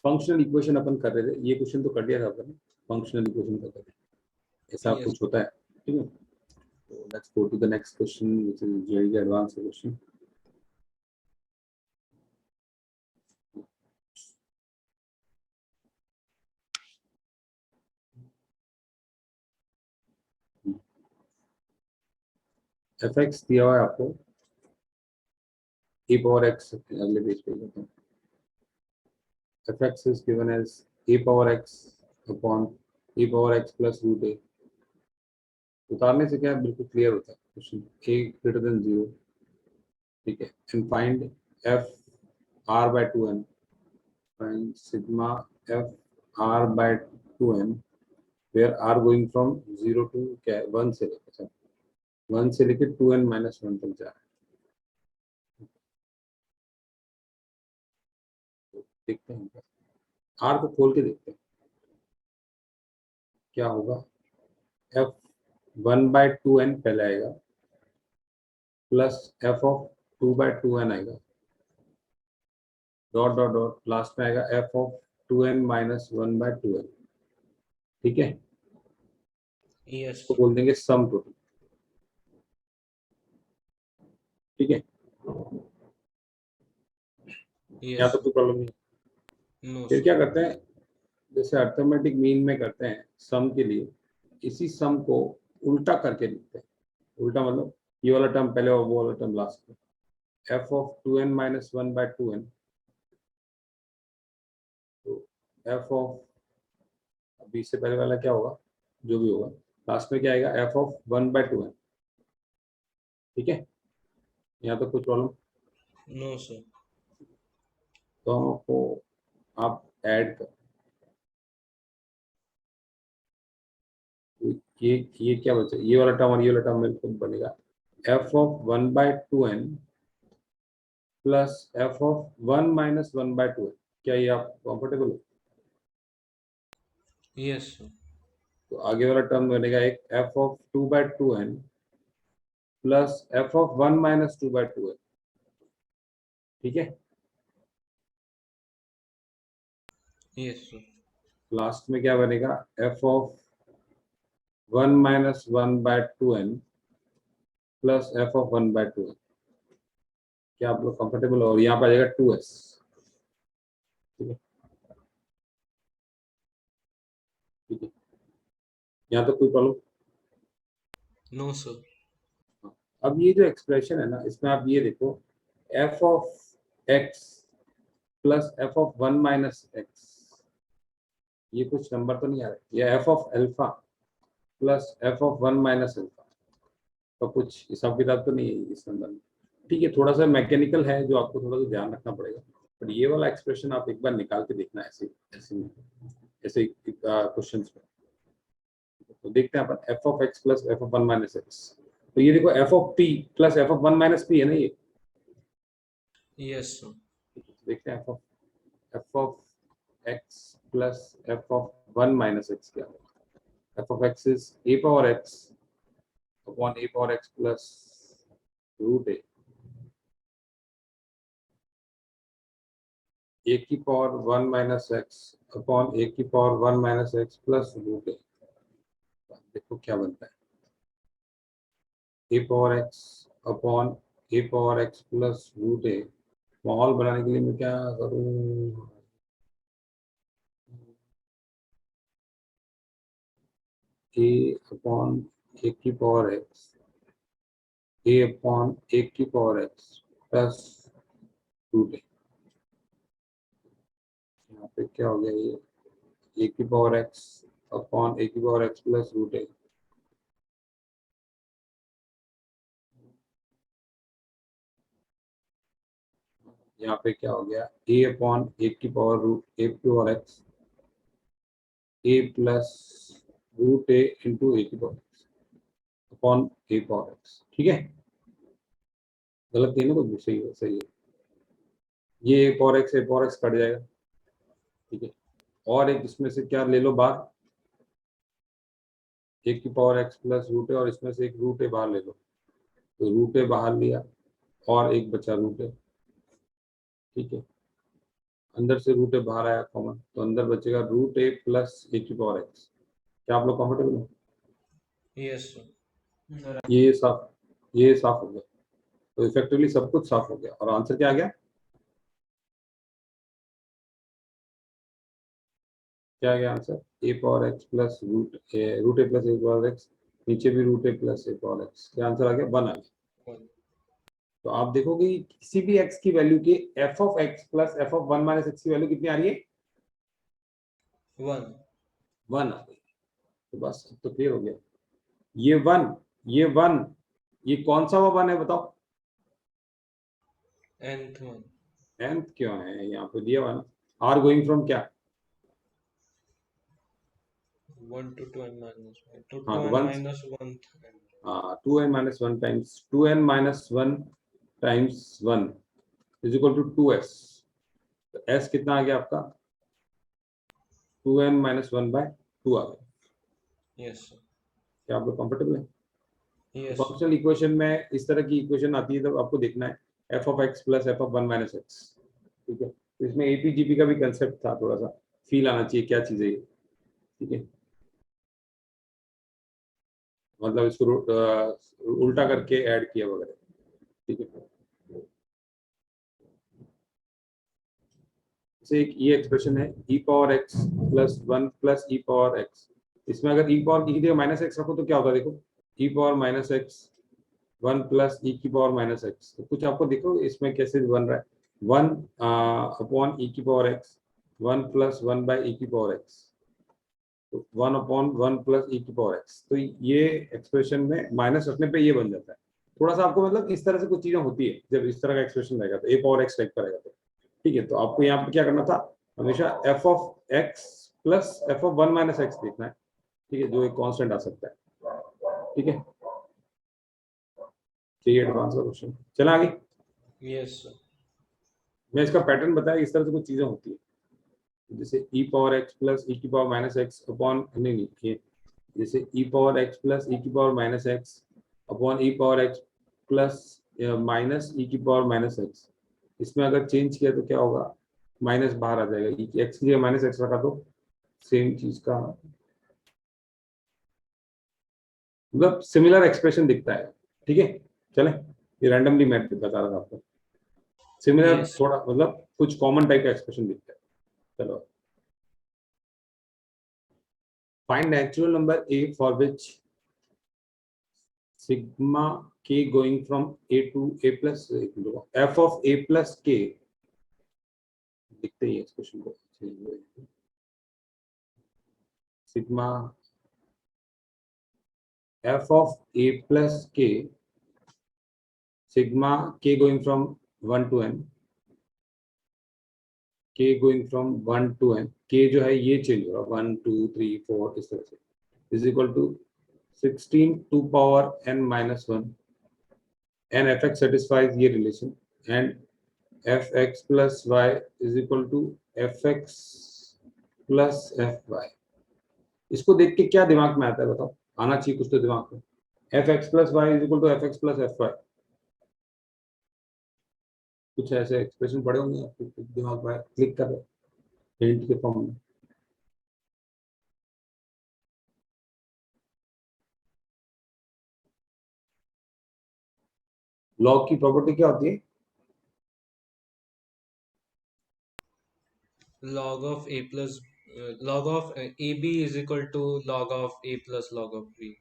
Functional equation अपन कर रहे थे, ये क्वेश्चन तो कर दिया था अपन, फंक्शनल इक्वेशन कर रहे थे, ऐसा Yes. कुछ होता है, ठीक है। तो let's go to the next question which is very advance question. F X दिया हुआ है आपको, e पावर एक्स, अगले पेज पे जाते हैं। F x is given as e power X upon e power x plus root A. उतारने से क्या बिल्कुल क्लियर होता है क्वेश्चन, ए ग्रेटर देन 0, ठीक है। And find F R by 2n, find sigma F R by 2n where R going from 0 to क्या है 1 से लेकर 1 से लेकर 2n माइनस 1 तक जा रहा है। देखते हैं, आर को खोल के देखते हैं क्या होगा। एफ 1/2n पहले आएगा, प्लस एफ ऑफ 2/2n आएगा, डॉट डॉट डॉट, लास्ट में आएगा f of 2n minus 1/2n, ठीक है। Yes. तो बोल देंगे सम टोटल, ठीक है। यहाँ Yes. तो कोई प्रॉब्लम नहीं। No, फिर sir. क्या करते हैं, जैसे अर्थमेटिक मीन में करते हैं सम के लिए, इसी सम को उल्टा करके लिखते हैं। उल्टा मतलब ये वाला टर्म पहले और वो वाला टर्म लास्ट में, F of 2n minus 1/2n, तो एफ ऑफ, अभी इससे पहले वाला क्या होगा, जो भी होगा, लास्ट में क्या आएगा, एफ ऑफ 1/2n, ठीक है। यहाँ तो कुछ प्रॉब्लम, No, sir. दोनों को आप ऐड कर, ये क्या बचा, ये वाला टर्म और ये वाला टर्म मिलकर बनेगा F of 1/2n plus F of 1 minus 1/2n। क्या ये आप कंफर्टेबल हो? Yes, sir. तो आगे वाला टर्म बनेगा एक F of 2/2n plus F of 1 minus 2/2n, ठीक है। Yes, sir. लास्ट में क्या बनेगा, F of 1 minus 1/2n plus F of 1/2n। क्या आप लोग कंफर्टेबल हो? और यहाँ पर आ जाएगा 2s, ठीक है, ठीक है। यहाँ तो कोई प्रॉब्लम। No, sir. अब ये जो एक्सप्रेशन है ना, इसमें आप ये देखो, F of x plus F of 1 minus x, ये कुछ नंबर तो नहीं आ रहा है, ये f of alpha plus F of 1 minus alpha, तो कुछ हिसाब किताब तो नहीं है इस नंबर में, ठीक है। थोड़ा सा मैकेनिकल है जो आपको थोड़ा सा ध्यान रखना पड़ेगा, पर ये वाला एक्सप्रेशन आप एक बार निकाल के देखना ऐसे ऐसे ऐसे क्वेश्चन में। तो देखते हैं अपन, F of x plus F of 1 minus x, तो ये देखो F of P plus F of 1 minus P है ना ये। Yes, sir. देखते हैं F of x plus F of 1 minus X क्या होगा। F of X is A power X upon A power x plus root A की power 1 minus x upon A की power 1 minus x plus root ए। देखो क्या बनता है, A power X upon A power x plus root ए। माहौल बनाने के लिए मैं क्या करूं, ए अपॉन ए की power x, A upon A की पावर एक्स प्लस रूट ए। यहाँ पे क्या हो गया, ये ए की पावर एक्स अपॉन ए की पावर एक्स प्लस रूट ए। यहाँ पे क्या हो गया, ए अपॉन ए की पावर रूट ए की पावर एक्स, ए प्लस रूट ए इंटू ए की power X upon A power x, ठीक है। गलत नहीं है ना कुछ, सही है सही है। ये ए पावर एक्स कट जाएगा, ठीक है। और एक इसमें से क्या ले लो बाहर, ए की पावर एक्स प्लस रूट ए, और इसमें से एक रूट ए बाहर ले लो, तो रूट ए बाहर लिया और एक बचा रूट ए, ठीक है। अंदर से रूट ए बाहर आया कॉमन, तो अंदर बचेगा रूट ए प्लस ए की पावर एक्स। क्या आप लोग कंफर्टेबल हो? Yes, sir. ये साफ हो गया, तो इफेक्टिवली सब कुछ साफ हो गया। और आंसर क्या आ गया? क्या आ गया आंसर? ए पावर एक्स प्लस रूट ए प्लस ए पावर एक्स, नीचे भी रूट ए प्लस ए पावर एक्स। क्या आंसर आ गया? 1 आ गया। One. तो आप देखोगे किसी भी एक्स की वैल्यू के F of x plus F of 1 minus x की वैल्यू कितनी आ रही है? 1. 1 आ गई। तो बस अब तो क्लियर हो गया। ये 1, ये 1, ये कौन सा हुआ 1 है बताओ? Nth one. nth क्यों है यहाँ पे दिया 1? आर गोइंग फ्रॉम क्या? 1 to 2n minus 1. To हाँ, तो 2n 1, minus 1. हाँ 2n minus 1 times 2n minus 1 times 1 is equal to 2s। तो s कितना आ गया आपका? 2n माइनस 1 बाय 2 आ गया। Yes, sir. क्या आप लोग कंफर्टेबल है? Yes, sir. फंक्शनल इक्वेशन में इस तरह की इक्वेशन आती है, तो आपको देखना है f of x plus F of 1 minus x. ठीक है, तो इसमें एपीजीपी का भी कंसेप्ट था, थोड़ा सा फील आना चाहिए क्या चीज है ये। ठीक है, मतलब इसको उल्टा करके ऐड किया वगैरह। ठीक है, जैसे एक ये एक्सप्रेशन है E power x plus 1 plus E power x. इसमें अगर ई पावर की जगह माइनस एक्स रखो तो क्या होता है? देखो, ई पावर माइनस एक्स 1 प्लस ई की पावर माइनस एक्स। तो कुछ आपको देखो इसमें कैसे बन रहा है, 1 अपॉन ई की power x, 1 plus 1 by E की पावर एक्स, तो 1 अपॉन 1 प्लस ई की पावर एक्स। तो ये एक्सप्रेशन में माइनस रखने पे ये बन जाता है। थोड़ा सा आपको मतलब इस तरह से कुछ चीजें होती है जब इस तरह का एक्सप्रेशन रहेगा, तो ए पावर एक्स टाइप का रहेगा। तो ठीक है, तो आपको यहाँ पे क्या करना था, हमेशा F of x plus F of 1 minus x देखना है। ठीक है, जो एक कांस्टेंट आ सकता है। ठीक है, चाहिए एडवांस का क्वेश्चन, चला आगे। Yes, sir. मैं इसका पैटर्न बताया, इस तरह से कुछ चीजें होती है, जैसे ई पावर एक्स प्लस ई की पावर माइनस एक्स अपॉन, नहीं ये, जैसे ई पावर एक्स प्लस ई की पावर माइनस एक्स अपॉन ई पावर एक्स प्लस माइनस ई की पावर माइनस एक्स। इसमें अगर चेंज किया तो क्या होगा? माइनस बाहर आ जाएगा, एक्स की जगह माइनस एक्स रखा तो सेम चीज का मतलब सिमिलर एक्सप्रेशन दिखता है। ठीक है, चले, ये रैंडमली मैं बता रहा था आपको। Similar Yes, sir. थोड़ा मतलब कुछ कॉमन टाइप का एक्सप्रेशन दिखता है। चलो, find natural number A for which sigma k going from a to a plus f of a plus k। लिखते ही एक्सप्रेशन को, sigma f of a plus k, sigma k going from 1 to n, k going from 1 to n, k जो है ये change हो रहा है 1 2 3 4 इस तरह से, is equal to 16 two power n minus 1 and fx satisfies ये relation and fx plus y is equal to fx plus fy। इसको देख के क्या दिमाग में आता है बताओ? आना चाहिए कुछ तो दिमाग में। fx plus y is equal to fx plus fy, कुछ ऐसे एक्सप्रेशन पढ़े होंगे आपके दिमाग में, क्लिक कर रहे हिंट के फॉर्म में। लॉग की प्रॉपर्टी क्या होती है? Log of a plus log of ab is equal to log of a plus log of b.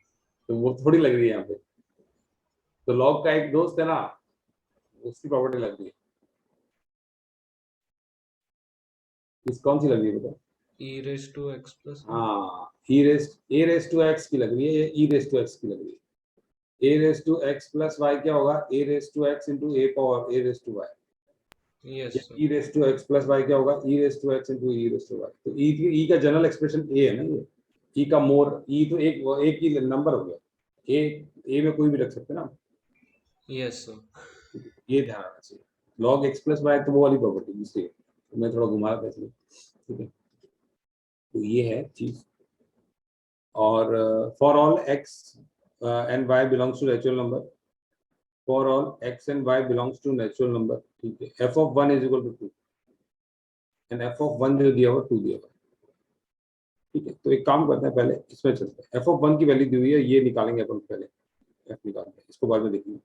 तो वो थोड़ी लग रही है यहाँ पे, तो लॉग का एक दोस्त है ना, उसकी प्रॉपर्टी लग रही है। किस कौन सी लग रही है बताओ? E raised to x plus b. हाँ, ए रेस टू एक्स की लग रही है, ये ई रेस टू एक्स की लग रही है। A raise to x plus Y क्या होगा? A raise to X into A power A raise to Y. Yes, sir. E raise to x plus Y क्या होगा? E raise to X into E raise to Y. तो E का general expression a है ना ये, ई का मोर, ई तो एक ही नंबर हो गया, ए में कोई भी रख सकते हैं ना। Yes, sir. ये ध्यान रखना चाहिए। लॉग एक्स प्लस वाई तो वो वाली प्रॉपर्टी, इसलिए मैं थोड़ा घुमा रहा था इसलिए। ठीक है, तो ये है चीज। और for all x and y belongs to natural number, for all x and y belongs to natural number. ठीक है, f of 1 is equal to 2, and f of one जो दिया हुआ 2 दिया हुआ। ठीक है, तो एक काम करते हैं, पहले इसमें चलते हैं। एफ ऑफ वन की वैल्यू दी हुई है, ये निकालेंगे अपन पहले, एफ निकालते हैं, इसको बाद में देखेंगे।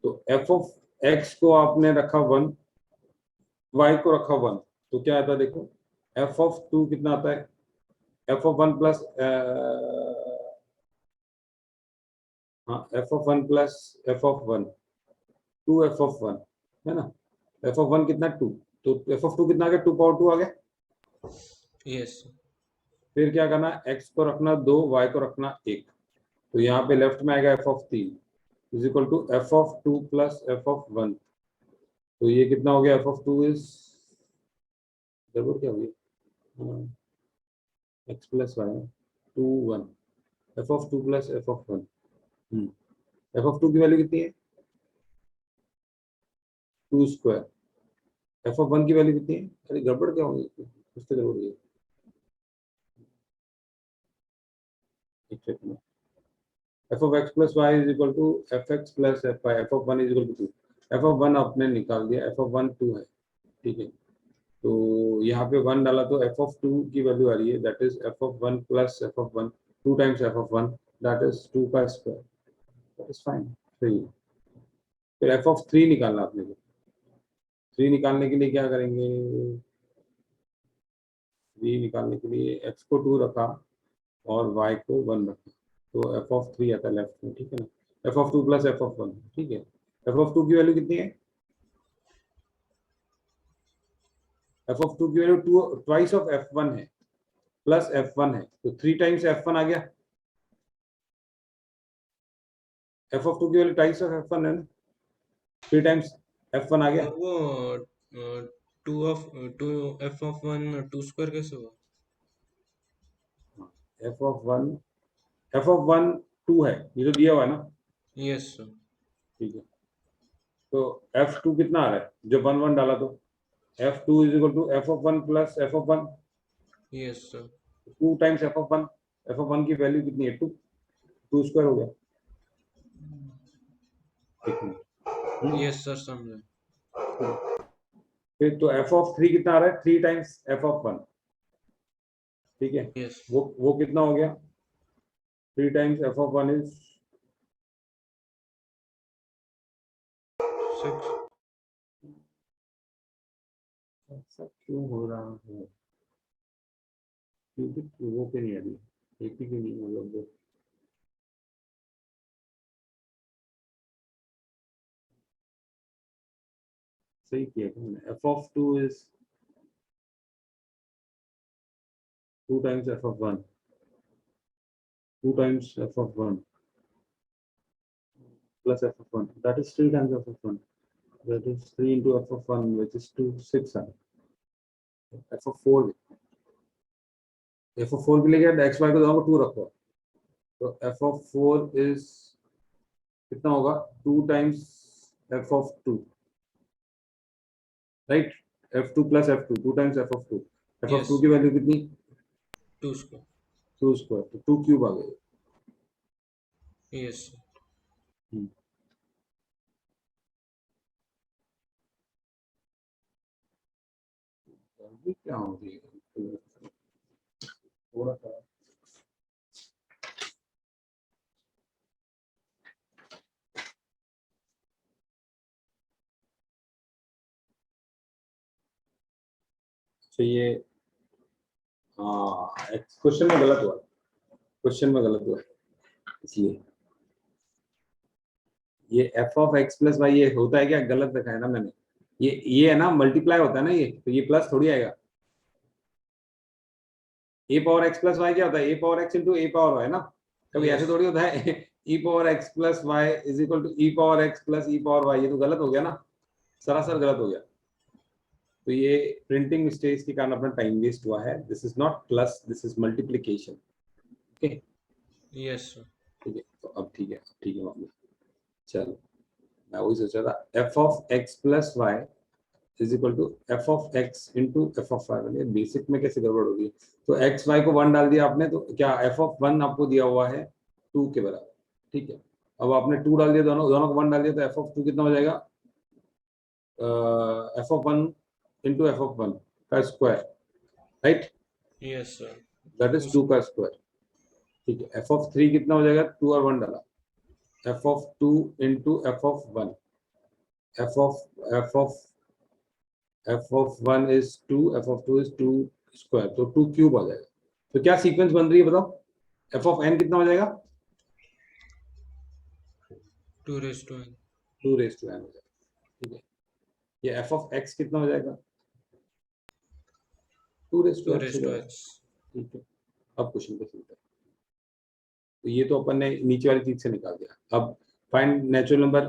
तो एफ ऑफ एक्स को आपने रखा 1, वाई को रखा 1, तो क्या आता है देखो, एफ ऑफ 2 कितना आता है, एफ ऑफ 1 प्लस हाँ F of 1 plus F of 1, 2 f of 1 है ना। एफ ऑफ 1 कितना 2, तो एफ ऑफ 2 कितना आ गया, 2 पावर 2 आ गया। यस फिर क्या करना, एक्स को रखना 2, वाई को रखना 1, तो यहाँ पे लेफ्ट में आएगा f of 3 is equal to f of 2 plus F of 1, तो ये कितना हो गया, एफ ऑफ 2 इज जरूर क्या हुई, x plus y 2 1, f of 2 plus F of 1, f of 2 की वैल्यू कितनी है 2 स्क्वायर, एफ ऑफ 1 की वैल्यू कितनी है, अरे गड़बड़ क्या होगी, कुछ तो जरूर है, एक second, f of x plus Y is equal to f x plus f y, f of 1 is equal to 2, f of 1 आपने निकाल दिया, एफ ऑफ 1 2 है, ठीक है, तो यहाँ पे 1 डाला तो एफ ऑफ 2 की वैल्यू आ रही है, that is F of 1 plus F of 1, 2 times f of 1, that is 2 का स्क्वायर, दैट इज फाइन, सही है। फिर एफ ऑफ 3 निकालना आपने को, 3 निकालने के लिए क्या करेंगे, 3 निकालने के लिए एक्स को 2 रखा और वाई को 1 रखा, तो एफ ऑफ 3 आता है लेफ्ट में, ठीक है ना, F of 2 plus F of 1, ठीक है, एफ ऑफ 2 की वैल्यू कितनी है, एफ ऑफ 2 की वैल्यू 2 ट्वाइस ऑफ एफ 1 है, प्लस एफ 1 है, तो 3 टाइम्स एफ 1 आ गया, एफ ऑफ 2 की वैल्यू ट्वाइस ऑफ एफ 1 है ना, 3 टाइम्स एफ 1 आ गया, और वो two f of one two square कैसे हुआ? एफ ऑफ 1, एफ ऑफ 1 2 है, ये तो दिया हुआ है ना, यस सर। ठीक है, तो एफ 2 कितना आ रहा है, जब 1 1 डाला तो f 2 is equal to f of 1 plus F of 1, yes sir. 2 times f of 1, f of 1 की वैल्यू कितनी है 2, 2 स्क्वायर हो गया, एक मिनट, यस सर समझे। फिर तो एफ ऑफ 3 कितना आ रहा है, 3 टाइम्स एफ ऑफ 1, ठीक है, यस वो कितना हो गया, 3 टाइम्स एफ ऑफ 1 इज 6। ऐसा क्यों हो रहा है, क्योंकि वो पे नहीं आ रही, एक ही की नहीं, मतलब सही किया था मैंने, F of 2 is 2 times f of 1, 2 times f of 1 plus f of 1, that is 3 times f of 1, that is 3 into f of 1, which is 2 6 है, f of 4, f of 4 के लिए क्या, x y को दोनों को 2 रखो, तो f of 4 is कितना होगा, 2 times f of 2, right, f2 plus f2, 2 times f of 2, f of 2 yes की वैल्यू कितनी, टू स्क्वायर। 2 स्क्वायर, तो 2 क्यूब आ गई, यस अभी क्या हो रही है, थोड़ा सा चाहिए, हाँ क्वेश्चन में गलत हुआ, क्वेश्चन में गलत हुआ, इसलिए ये f of x plus y ये होता है क्या, गलत रखा है ना मैंने, ये है ना मल्टीप्लाई होता है ना, ये तो ये प्लस थोड़ी आएगा, A power x plus Y क्या होता है, A power X into A power Y ना, कभी Yes. ऐसे थोड़ी होता है E power x plus Y is equal to E power x plus E power Y, ये तो गलत हो गया ना, सरासर गलत हो गया, तो ये प्रिंटिंग मिस्टेक्स के कारण अपना टाइम वेस्ट हुआ है, this is not plus, this is multiplication, okay, yes sir. ठीक है, तो अब ठीक है, ठीक है मामला, चलो मैं वही सोच रहा था, f of x plus Y is equal to f of x into f of y, basic में कैसे गड़बड़ होगी, तो एक्स वाई को 1 डाल दिया आपने, तो क्या एफ ऑफ 1 आपको दिया हुआ है 2 के बराबर, ठीक है, अब आपने 2 डाल दिया, दोनों दोनों को 1 डाल दिया, तो एफ ऑफ 2 कितना हो जाएगा, F of 1 into f of 1, का square, right, Yes, sir. That is 2 का स्क्वायर। ठीक है, एफ ऑफ 3 कितना हो जाएगा, 2 और 1 डाला, F of 2 into f of 1, f of F of F of 1 is 2, f of 2 is 2 square, तो 2 क्यूब आ जाएगा। तो क्या सीक्वेंस बन रही है बताओ, एफ ऑफ एन कितना हो जाएगा, 2 raised to n. 2 raise to n हो जाएगा। ठीक है, ये एफ ऑफ एक्स कितना हो जाएगा, 2 रेज टू 2 एक्स हो raised to जाएगा। x. ठीक है, अब क्वेश्चन पे चलते हैं। तो ये तो अपन ने नीचे वाली चीज से निकाल दिया। अब find natural number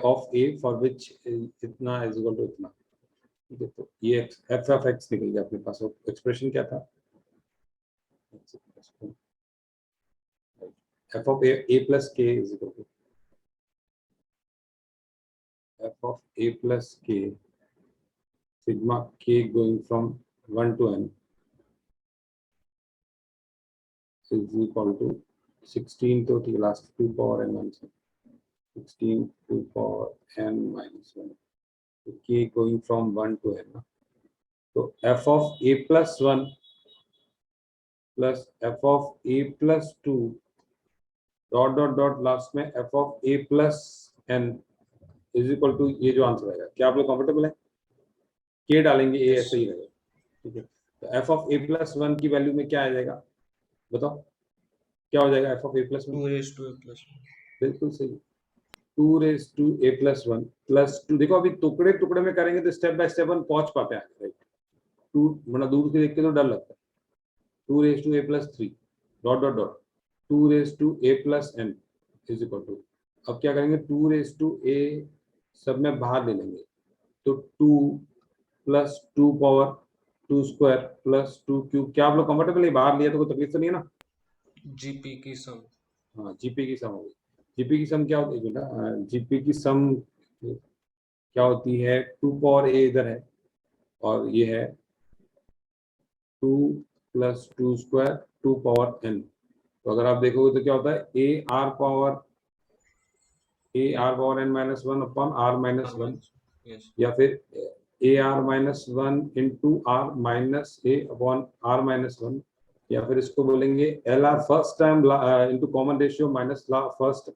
of A for which इतना इज इक्वल टू इतना। ठीक है, तो ये एफ ऑफ एक्स निकल गया अपने पास। एक्सप्रेशन क्या था, f of a plus k is equal to f of a plus k sigma k going from 1 to n is equal to 16 to the last 2 power n minus 1, 16 2 power n minus 1, तो k going from 1 to n ना? तो f of a plus 1 plus f of a plus 2 dot dot dot last में f of a plus n is equal to, ये जो answer आएगा, क्या आप लोग कंफर्टेबल है, k डालेंगे a Yes, ऐसे ही sir. रहेगा। ठीक है, तो f of a plus 1 की वैल्यू में क्या आ जाएगा बताओ, क्या हो जाएगा f of a plus 1, 2 raised to a plus 1. बिल्कुल सही, 2 raise to a plus 1 plus 2। देखो अभी टुकड़े टुकड़े में करेंगे तो स्टेप बाय स्टेप हम पहुंच पाते हैं, राइट, 2 मतलब दूर से देख के तो डर लगता है। 2 raise to a plus 3 dot dot dot 2 raise to a plus n is equal to, अब क्या करेंगे, 2 रेज टू ए सब में बाहर ले लेंगे, तो 2 plus 2 power 2 square plus 2 cube. क्या आप लोग कंफर्टेबल है, बाहर लिया तो कोई तकलीफ तो नहीं है ना। GP की sum. हाँ, जीपी की सम होगी। जीपी की सम क्या होती है बेटा, जीपी की सम क्या होती है, 2 पावर ए इधर है और ये है 2 प्लस 2 स्क्वायर 2 पावर एन। तो अगर आप देखोगे तो क्या होता है, a r power n minus 1 upon r minus R 1, minus 1. Yes. या फिर a r minus 1 into r minus a upon r minus 1, या फिर इसको बोलेंगे l r first term into common ratio minus first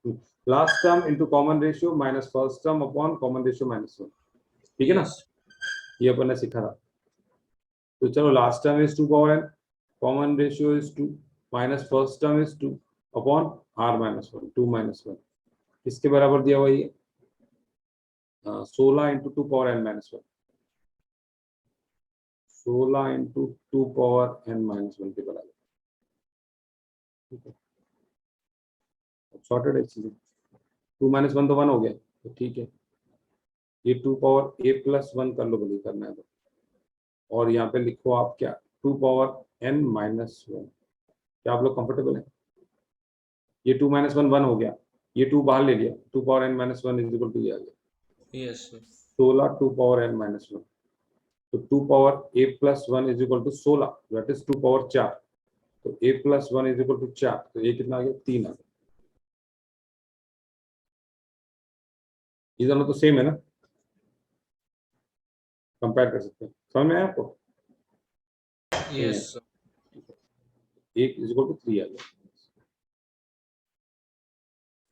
last term into common ratio minus first term upon common ratio minus 1। ठीक है ना, Yes. ये अपन ने सीखा था। तो चलो, last term is 2 power n, common ratio is 2, minus first term is 2 upon r minus 1, 2 minus 1, किसके बराबर दिया हुआ ये, 16 into 2 power n minus 1, 16 into 2 power n minus 1 के बराबर। ठीक है, सॉर्टेड है चीजें, 2 माइनस 1 तो 1 हो गया, तो ठीक है, ये 2 पावर ए प्लस 1 कर लो भले करना है तो, और यहाँ पे लिखो आप क्या, 2 पावर एन माइनस 1। क्या आप लोग कंफर्टेबल है, ये 2 माइनस 1 1 हो गया, ये 2 बाहर ले लिया, 2 power n minus 1 is equal to ये आ गया Yes, sir. 16 2 power n minus 1। तो 2 power a plus 1 is equal to 16, that is 2 power 4, तो a plus 1 is equal to 4, तो ये कितना आ गया, 3 आ गया। ये दोनों तो सेम है ना, कंपेयर कर सकते हैं, समझ में आया आपको, नहीं Yes, है, sir. एक इज इक्वल टू 3 आ गया।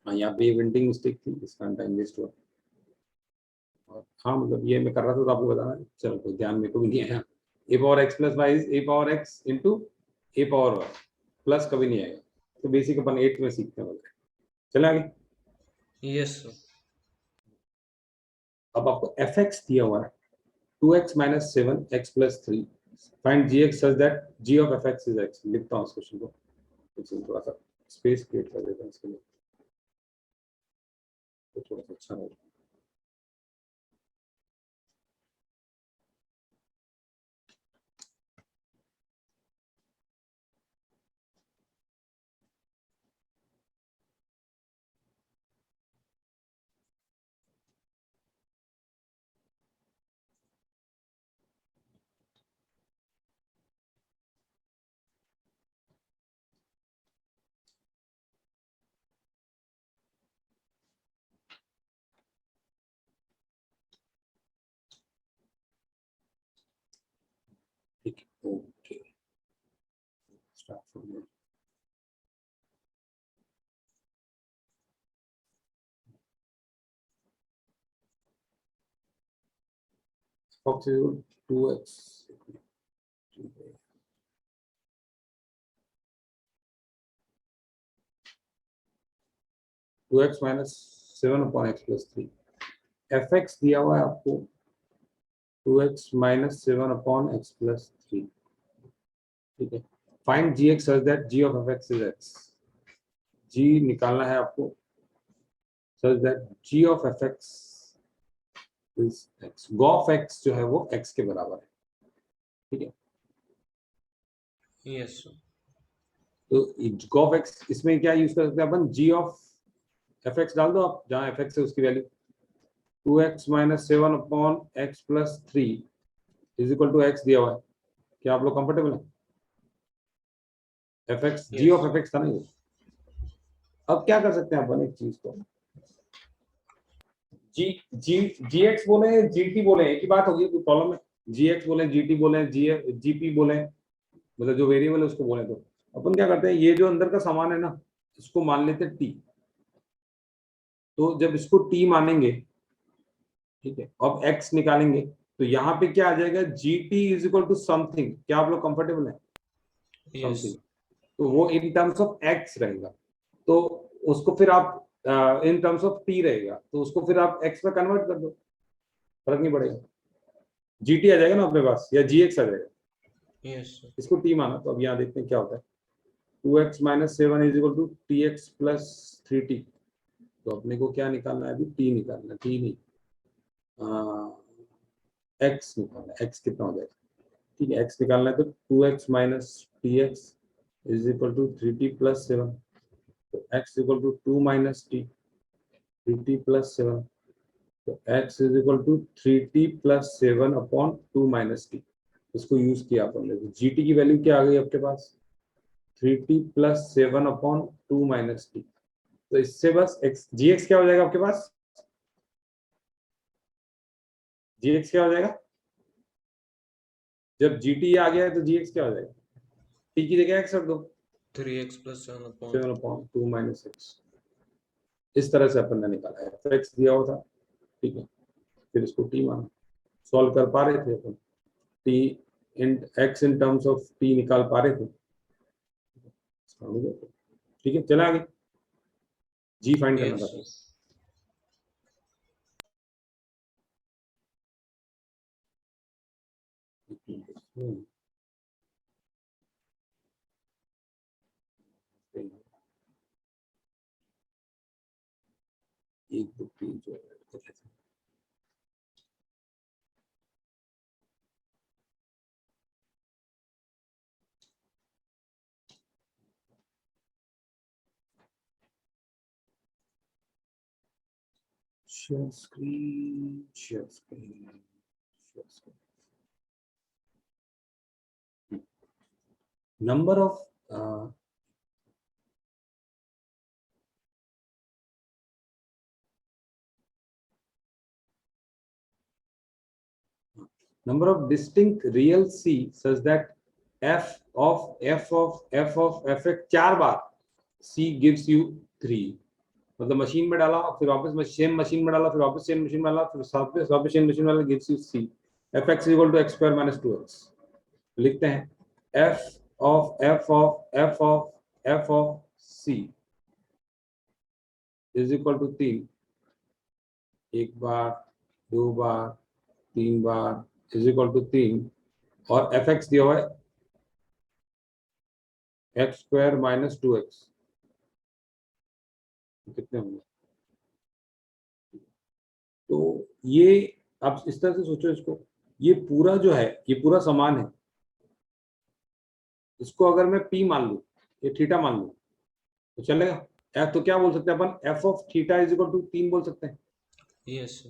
हाँ, यहाँ पे प्रिंटिंग मिस्टेक थी, इसका टाइम वेस्ट हुआ। और हाँ, मतलब ये मैं कर रहा था तो आपको बताना, चलो कोई ध्यान मेरे को भी नहीं आया। A power x plus Y is A power X into A power Y, plus कभी नहीं आएगा, तो बेसिक अपन 8 में सीखते हैं। चले आगे। Yes, sir. अब आपको एफ एक्स दिया हुआ है 2x minus 7 x plus 3, find g x such that g of f x is x. लिखता हूँ इस क्वेश्चन को, थोड़ा सा स्पेस क्रिएट कर देता हूँ इसके लिए, तो थोड़ा सा अच्छा रहेगा। Fox is equal to 2x. 2x minus 7/x+3 fx दिया हुआ है आपको 2x माइनस 7/x+3. ठीक है. Find gx such that g of fx is x. g निकालना है आपको such that g of fx is x. go of x जो है वो x के बराबर है. ठीक है. Yes sir. तो go of x इसमें क्या यूज कर सकते हैं अपन, g of fx डाल दो आप, जहां fx है उसकी value 2x minus 7/x+3 is equal to x दिया हुआ है. क्या आप लोग कंफर्टेबल हैं? fx g of fx था नहीं. अब क्या कर सकते हैं अपन एक चीज को, gx बोले gt बोले एक ही बात होगी, कोई प्रॉब्लम है? gx बोले gt बोले gp बोले, मतलब जो वेरिएबल है उसको बोले. तो अपन क्या करते हैं, ये जो अंदर का सामान है ना, इसको मान लेते हैं t. तो जब इसको t मानेंगे, ठीक है, अब x निकालेंगे, तो यहाँ पे क्या आ जाएगा, gt is equal to something. क्या आप लोग कंफर्टेबल है? समथिंग. तो वो इन टर्म्स ऑफ x रहेगा. तो उसको फिर आप इन टर्म्स ऑफ t रहेगा, तो उसको फिर आप x में कन्वर्ट कर दो, फर्क नहीं पड़ेगा. gt आ जाएगा ना अपने पास, या gx आ जाएगा. यस. इसको t माना, तो अब यहाँ देखते हैं क्या होता है. 2x minus 7 is equal to tx plus 3t. तो अपने को क्या निकालना है अभी, t निकालना है, t नहीं x निकालना है. x कितना हो जाएगा? ठीक है, x निकालना है तो 2x minus tx is equal to 3t plus 7. तो x equal to 2 minus t 3t plus 7. तो x is equal to 3t plus 7/2 minus t. इसको यूज किया अपन ने, तो gt की वैल्यू क्या आ गई आपके पास, 3t प्लस 7/2 माइनस t. तो इससे बस x gx क्या हो जाएगा आपके पास, gx क्या हो जाएगा, जब gt आ गया है तो gx क्या हो जाएगा, t की जगह x रख दो, 3x plus 7/2 माइनस x. इस तरह से अपन ने निकाला है. तो x दिया हुआ था, ठीक है, फिर इसको t माना. सॉल्व कर पा रहे थे अपन, t in x in terms of t निकाल पा रहे थे. ठीक है, चला आगे. g फाइंड करना था. एक दो तीन जो share screen, share screen, share screen. Number of distinct real C such that f of fx 4 bar C gives you 3. मतलब मशीन में डाला, फिर वापस सेम मशीन में डाला, फिर वापस सेम मशीन में डाला, फिर वापस सेम मशीन में डाला, gives you C. fx is equal to x square minus 2x. लिखते हैं f of C is equal to 3. एक बार, दो बार, तीन बार इज इक्वल टू 3, और fx दिया हुआ है x स्क्वायर माइनस 2x. कितने होंगे? तो ये आप इस तरह से सोचो इसको, ये पूरा जो है, ये पूरा समान है. इसको अगर मैं p मान लूं, ये थीटा मान लूं, तो चलेगा. तो क्या बोल सकते हैं अपन, f of theta is equal to 3 बोल सकते हैं. यस.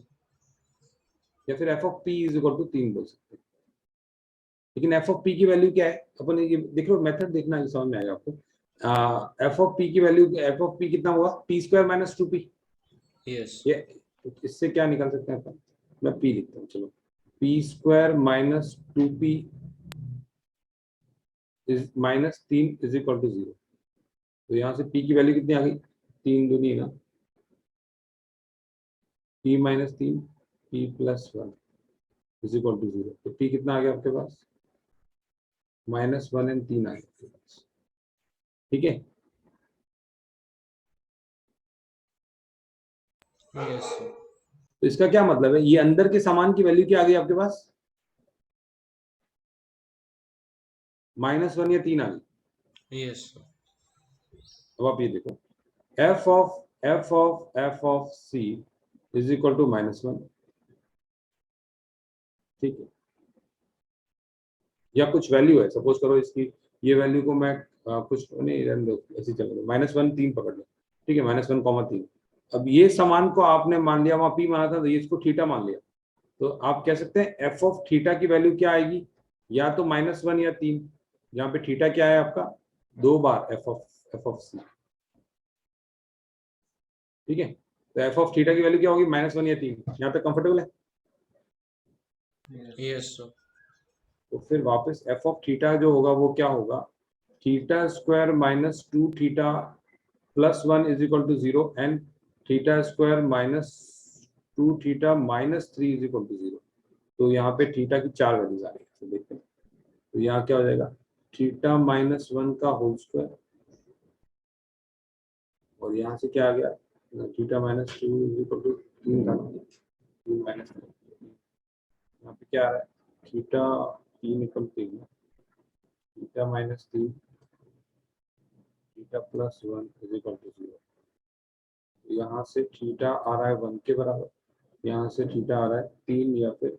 या फिर f of p is equal to 3 बोल सकते हैं. लेकिन f ऑफ p की वैल्यू क्या है, अपन ये देख लो, मेथड देखना, समझ में आएगा आपको. f ऑफ p की वैल्यू, f ऑफ p कितना हुआ, p square minus 2p. Yes. ये इससे क्या निकाल सकते हैं अपन, मैं p लिखता हूँ, चलो, p square minus 2p is minus 3 is equal to 0. तो यहाँ से p की वैल्यू कितनी आ गई, 3 दूनी ना, p minus 3 p plus 1. Is equal to 0। तो p कितना आ गया आपके पास, -1 एंड 3 आ गया आपके पास। ठीक है, यस सर। तो इसका क्या मतलब है, ये अंदर के सामान की वैल्यू क्या आ गई आपके पास, -1 या 3 आ गई। Yes sir. अब आप ये देखो, f of c is equal to -1। ठीक है, या कुछ वैल्यू है, सपोज करो इसकी ये वैल्यू को मैं कुछ नहीं रहने दो, ऐसे चल रहा -1 3 पकड़ लो। ठीक है, -1, 3। अब ये सामान को आपने मान लिया, वहां p माना था, तो ये इसको थीटा मान लिया। तो आप कह सकते हैं एफ ऑफ थीटा की वैल्यू क्या आएगी, या तो -1 या 3। यहाँ पे थीटा क्या है आपका, 2 बार एफ ऑफ सी। ठीक है, तो एफ ऑफ थीटा की वैल्यू क्या होगी, -1 या 3। यहाँ तक कंफर्टेबल है। Yes sir. तो फिर वापस एफ ऑफ थीटा जो होगा वो क्या होगा, theta square -2 theta +1 is equal to 0 and theta square -2 theta -3 is equal to 0। तो यहाँ पे थीटा की 4 वैल्यूज आ रही है, तो देखते हैं। तो यहाँ क्या हो जाएगा, थीटा -1 का होल स्क्वायर, और यहाँ से क्या आ गया, थीटा -2 इज इक्वल टू 3 था, 3 -3। यहाँ पे क्या आ रहा है, theta 3 equal 3, theta -3 theta +1 is equal to 0। यहाँ से थीटा आ रहा है 1 के बराबर, यहाँ से थीटा आ रहा है 3 या फिर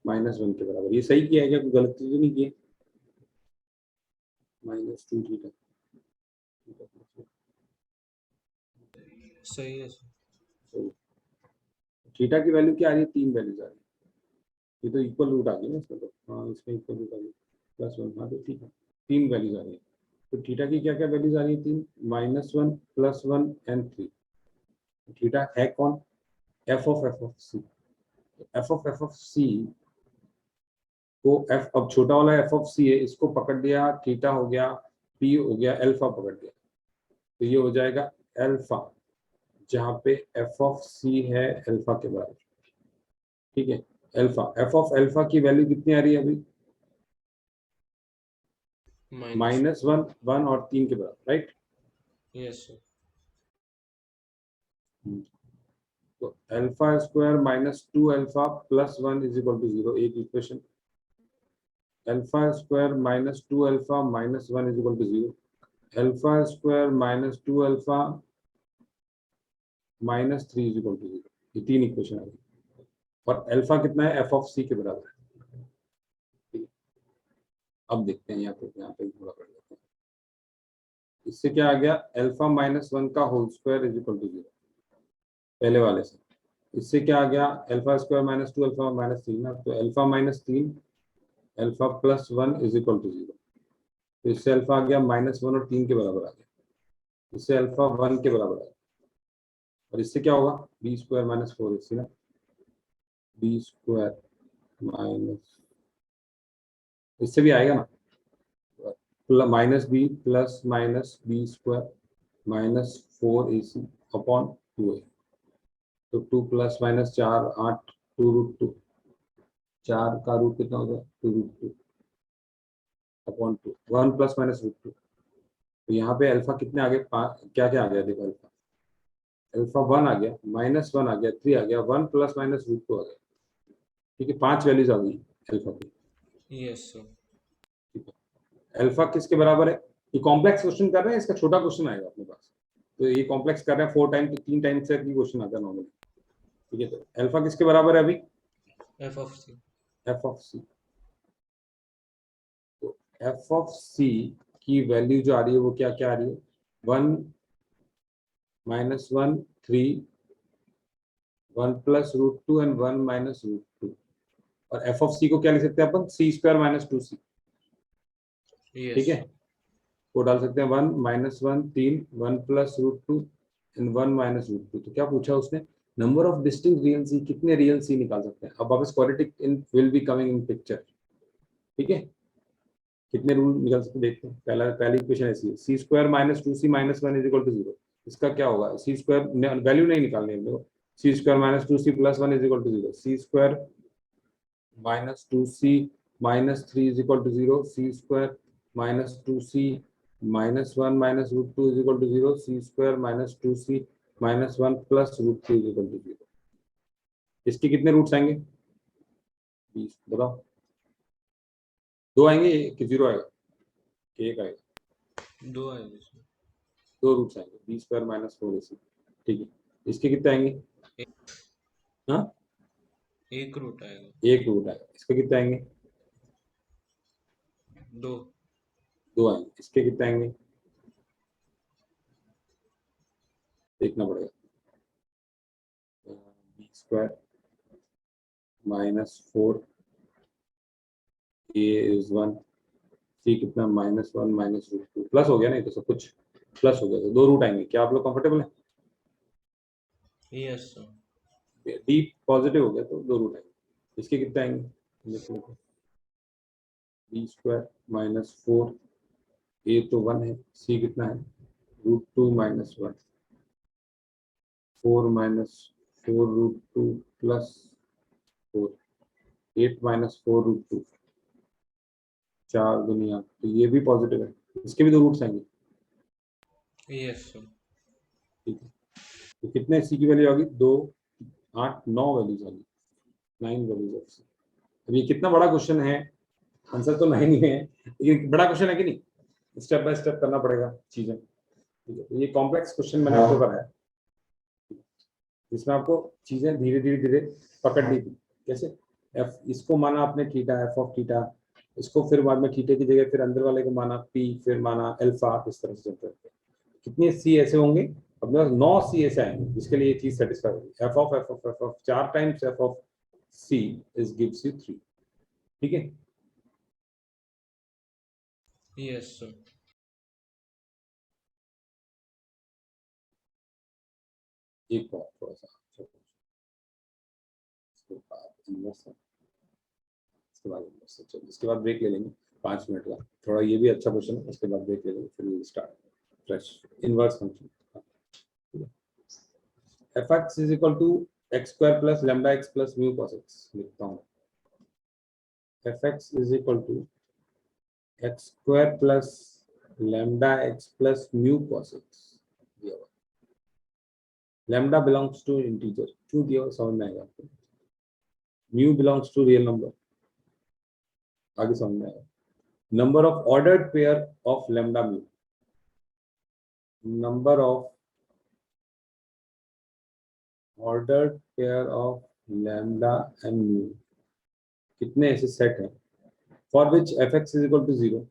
-1 के बराबर। ये सही किया है क्या, कोई गलती तो नहीं की है, -2 थीटा, सही है सर। सही। थीटा की वैल्यू क्या आ रही है, 3 वैल्यूज आ रही है। ये तो इक्वल रूट आ गई ना इसमें, तो हाँ इसमें इक्वल रूट आ गई, +1, हाँ तो ठीक है, 3 वैल्यूज आ रही है। तो थीटा की क्या क्या वैल्यूज आ रही है, 3, -1 +1 एंड 3। थीटा है कौन, f of c। f of c को f, अब छोटा वाला f ऑफ c है, इसको पकड़ दिया, थीटा हो गया, p हो गया, अल्फा पकड़ दिया, तो ये हो जाएगा अल्फा, जहाँ पे f(c) है अल्फा के बराबर। ठीक है, अल्फा, f(अल्फा) की वैल्यू कितनी आ रही है अभी, -1, 1 और 3 के बराबर, राइट। Yes sir. तो alpha square -2 alpha +1 is equal to 0, एक equation. Alpha square -2 alpha -1 is equal to 0। Alpha square -2 alpha -3 is equal to 0। ये 3 इक्वेशन आ गई, और अल्फा कितना है, f(c) के बराबर है। ठीक है, अब देखते हैं यहाँ पे थोड़ा कर लेते हैं। इससे क्या आ गया, अल्फा -1 का whole square is equal to 0, पहले वाले से। इससे क्या आ गया, अल्फा स्क्वायर -2 अल्फा -3 ना, तो alpha -3 alpha +1 is equal to 0। तो इससे अल्फा आ गया -1 और 3 के बराबर आ गया, इससे अल्फा 1 के बराबर आ गया। और इससे क्या होगा, b² -4 AC ना, b² माइनस, इससे भी आएगा ना, -b + -b² -4 AC upon 2a। तो 2 + -4 8, 2√2, 4 का रूट कितना हो गया, 2√2 अपॉन 2, 1 ± √2। तो यहाँ पे अल्फा कितने आ गए, क्या क्या आ गया, देखो अल्फा, अल्फा 1 आ गया, -1 आ गया, 3 आ गया, 1 ± √2 आ गया। ठीक है, 5 वैल्यूज आ गई अल्फा की। Yes sir. ठीक है, अल्फा किसके बराबर है, ये कॉम्प्लेक्स क्वेश्चन कर रहे हैं, इसका छोटा क्वेश्चन आएगा अपने पास। तो ये कॉम्प्लेक्स कर रहे हैं 4 टाइम, तो 3 टाइम से क्वेश्चन आता है नॉर्मली। ठीक है, तो अल्फा किसके बराबर है अभी, f(c). f(c). तो f(c) की वैल्यू जो आ रही है वो क्या क्या आ रही है, 1 -1 3, 1 + √2 एंड 1 - √2। और f(c) को क्या लिख सकते हैं अपन, c² - 2c। ठीक यस है, सर। वो डाल सकते हैं 1 -1 3, 1 + √2 एंड 1 - √2। तो क्या पूछा उसने, नंबर ऑफ डिस्टिंक्ट रियल सी, कितने रियल सी निकाल सकते हैं। अब वापस quadratic in will be coming in picture. ठीक है, कितने रूल निकल सकते देखते हैं। पहली इक्वेशन ऐसी है, c² - 2c - 1 is equal to 0। इसका क्या होगा, c² वैल्यू नहीं निकालनी है, c² - 2c + 1 is equal to 0। c² minus 2c minus 3 is equal to 0, c square minus 2c minus 1 minus root 2 is equal to 0, c square minus 2c minus 1 plus root 2 is equal to 0। इसके कितने roots आएंगे 20, बताओ। 2 आएंगे कि 0 आएगा कि 1 आएगा? 2 आएंगे सर। 2 रूट्स आएंगे, बी स्क्वायर माइनस 4ac। ठीक है, इसके कितने आएंगे? हाँ, 1 रूट आएगा। 1 रूट आएगा। इसके कितने आएंगे? 2 2 आएंगे। इसके कितने आएंगे? देखना पड़ेगा। B square minus 4 a is 1, c कितना माइनस 1 माइनस रूट 2 प्लस हो गया, नहीं तो सब कुछ प्लस हो गया। तो 2 रूट आएंगे। क्या आप लोग कंफर्टेबल है? Yes sir. डी पॉजिटिव हो गया तो 2 रूट आएंगे। इसके कितने आएंगे? बी स्क्वायर माइनस 4 ए तो 1 है, सी कितना है root 2 minus 1, 4 minus 4 root 2 plus 4, 8 minus 4 root 2, 4 दुनिया, तो ये भी पॉजिटिव है। इसके भी 2 रूट्स आएंगे। Yes sir. ठीक है, तो कितने सी की वैल्यू आ गई? 2, 8, 9 वैल्यूज आ गई, 9 वैल्यूज ऑफ सी। अब ये कितना बड़ा क्वेश्चन है, आंसर तो 9 ही है, लेकिन बड़ा क्वेश्चन है कि नहीं? स्टेप बाय स्टेप करना पड़ेगा चीजें। ठीक है, तो ये कॉम्प्लेक्स क्वेश्चन मैंने आपको कराया, जिसमें आपको चीजें धीरे धीरे धीरे पकड़नी थी। कैसे? एफ इसको माना आपने थीटा, एफ ऑफ थीटा, इसको फिर बाद में थीटे की जगह फिर अंदर वाले को माना पी, फिर माना अल्फा, इस तरह से चलते रहते हैं। कितने सी ऐसे होंगे? अपने पास 9 सी ऐसे आएंगे जिसके लिए ये चीज सेटिस्फाई होगी। F of 4 times f of c is gives you 3। ठीक है, यस सर। एक और थोड़ा सा इसके बाद इनवर्स है, इसके बाद इनवर्स है। चलो इसके बाद ब्रेक ले लेंगे 5 मिनट का। थोड़ा ये भी अच्छा क्वेश्चन है, इसके बाद ब्रेक ले लेंगे, फिर will start fresh inverse function. F x is equal to x square plus lambda x plus mu cos x. लिखता हूँ f x is equal to x square plus lambda x plus mu cos x. Lambda belongs to integer, क्यों दिया समझ में आएगा आपको। Mu belongs to real number, आगे समझ में आएगा। Number of ordered pair of lambda mu, number of ordered pair of lambda and mu, कितने ऐसे सेट हैं for which f x is equal to 0,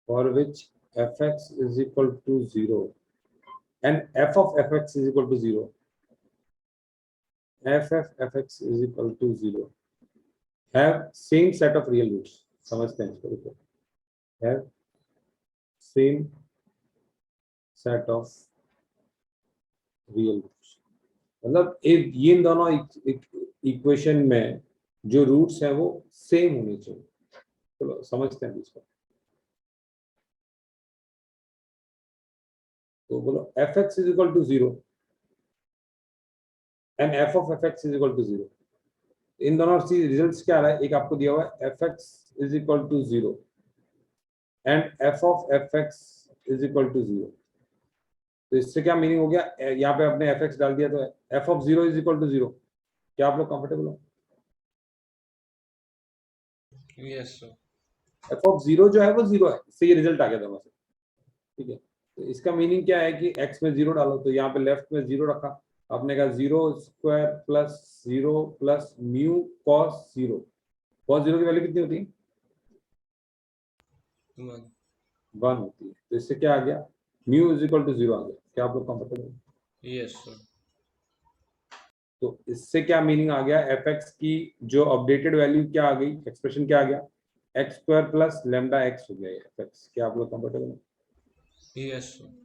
for which fx is equal to 0 and f of fx is equal to 0, f of fx is equal to 0 have same set of real roots। समझते हैं इसको, have same set of real roots। मतलब एक ये इन दोनों equation में जो roots हैं वो सेम होने चाहिए। चलो समझते हैं इसको। तो बोलो f x is equal to 0 and f of f x is equal to 0। इन दोनों से रिजल्ट्स क्या आ रहा है? एक आपको दिया हुआ है F x is equal to 0 and f of f x is equal to 0। तो इससे क्या मीनिंग हो गया? यहाँ पे आपने एफ एक्स डाल दिया तो f of 0 is equal to 0। क्या आप लोग कंफर्टेबल हो? Yes sir. एफ ऑफ 0 जो है वो 0 है, इससे ये रिजल्ट आ गया दोनों से। ठीक है, तो इसका मीनिंग क्या है कि x में 0 डालो, तो यहाँ पे लेफ्ट में 0 रखा, आपने कहा 0 square plus 0 plus mu cos 0। Cos 0 की वैल्यू कितनी होती है? 1। 1 होती है। तो इससे क्या आ गया? म्यू इज इक्वल टू 0 आ गया। क्या आप लोग कंफर्टेबल? Yes sir. तो इससे क्या मीनिंग आ गया? एफ एक्स की जो अपडेटेड वैल्यू क्या आ गई, एक्सप्रेशन क्या आ गया? X square plus lambda x हो गया एफ एक्स। क्या आप लोग कंफर्टेबल? Yes sir.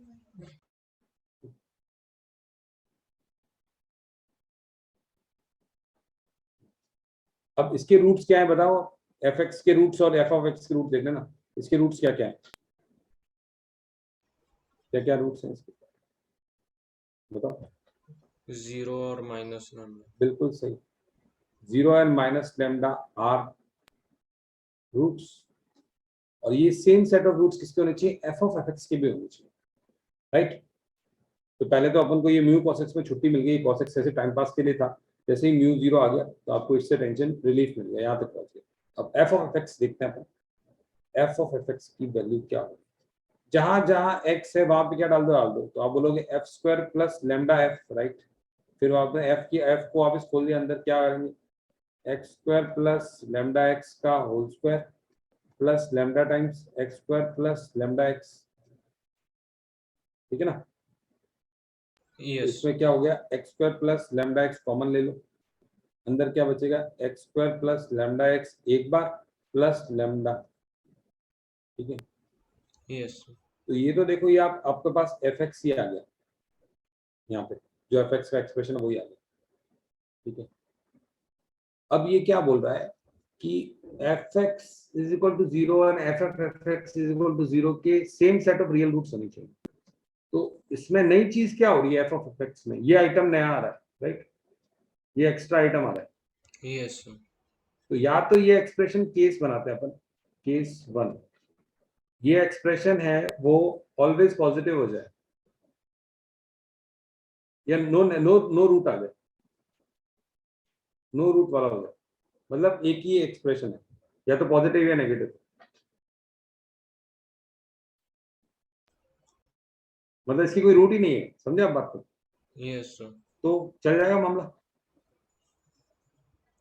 अब इसके रूट्स क्या है बताओ? एफ एक्स के रूट्स और एफ ऑफ एक्स के रूट देख लेना। इसके रूट्स क्या क्या है? क्या क्या रूट्स हैं इसके बताओ? 0 और -1। बिल्कुल सही। 0 and minus lambda are roots, और ये सेम सेट ऑफ रूट्स किसके होने चाहिए, एफ ऑफ एफ एक्स के भी होने चाहिए, राइट। तो पहले तो अपन को ये म्यू cos x में छुट्टी मिल गई, cos x ऐसे टाइम पास के लिए था, जैसे ही म्यू 0 आ गया तो आपको इससे टेंशन रिलीफ मिल गया, यहाँ तक पहुंच गया। अब एफ ऑफ एफ एक्स देखते हैं अपन, एफ ऑफ एफ एक्स की वैल्यू क्या होगी, जहां जहां x है वहां पे क्या डाल दो, तो आप बोलोगे F square plus lambda F, right. फिर वहां पे एफ की एफ को वापस खोल दिया, अंदर क्या करेंगे, X square plus lambda X का whole square plus lambda times X square plus lambda X, ठीक है ना। तो yes, इसमें क्या हो गया, X square plus lambda X common ले लो, अंदर क्या बचेगा, X square plus lambda X एक बार प्लस लेमडा, ठीक है। yes, तो ये तो देखो, ये आपके पास एफ एक्स ही आ गया, यहाँ पे जो एफ एक्स का एक्सप्रेशन है वही आ गया, ठीक है। अब ये क्या बोल रहा है कि f x is equal to 0 and f x is equal to 0 के same set of real roots होनी चाहिए। तो इसमें नई चीज क्या हो रही है, एफ ऑफ एफ एक्स में ये आइटम नया आ रहा है, राइट, ये एक्स्ट्रा आइटम आ रहा है। yes, तो या तो ये एक्सप्रेशन केस बनाते हैं अपन, केस वन, ये एक्सप्रेशन है वो ऑलवेज पॉजिटिव हो जाए, या नो नो नो रूट आ जाए, नो रूट वाला हो जाए, मतलब एक ही एक्सप्रेशन है, या तो पॉजिटिव या नेगेटिव, मतलब इसकी कोई रूट ही नहीं है, समझे आप बात को, yes, sir, तो चल जाएगा मामला।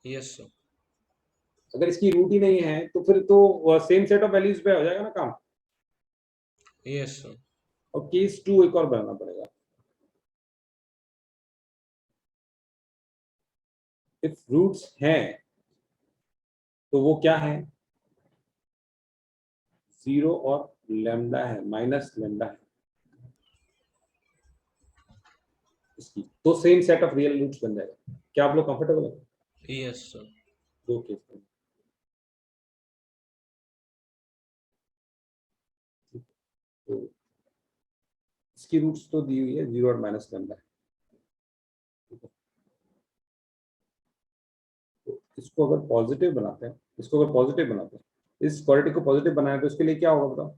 yes, sir, अगर इसकी रूट ही नहीं है तो फिर तो सेम सेट ऑफ वैल्यूज पे हो जाएगा ना काम, yes, sir, और केस टू एक और बनाना पड़ेगा। इफ रूट्स हैं तो वो क्या है, 0 और लेमडा है, माइनस लेमडा है इसकी, तो same set of real roots बन जाएगा। क्या आप लोग कंफर्टेबल है yes, sir, दो केस में, तो इसकी रूट्स तो दी हुई है 0 और माइनस लेमडा, तो इसको अगर पॉजिटिव बनाते हैं, इसको अगर पॉजिटिव बनाते हैं, इस क्वालिटी को पॉजिटिव बनाए तो इसके लिए क्या होगा बताओ,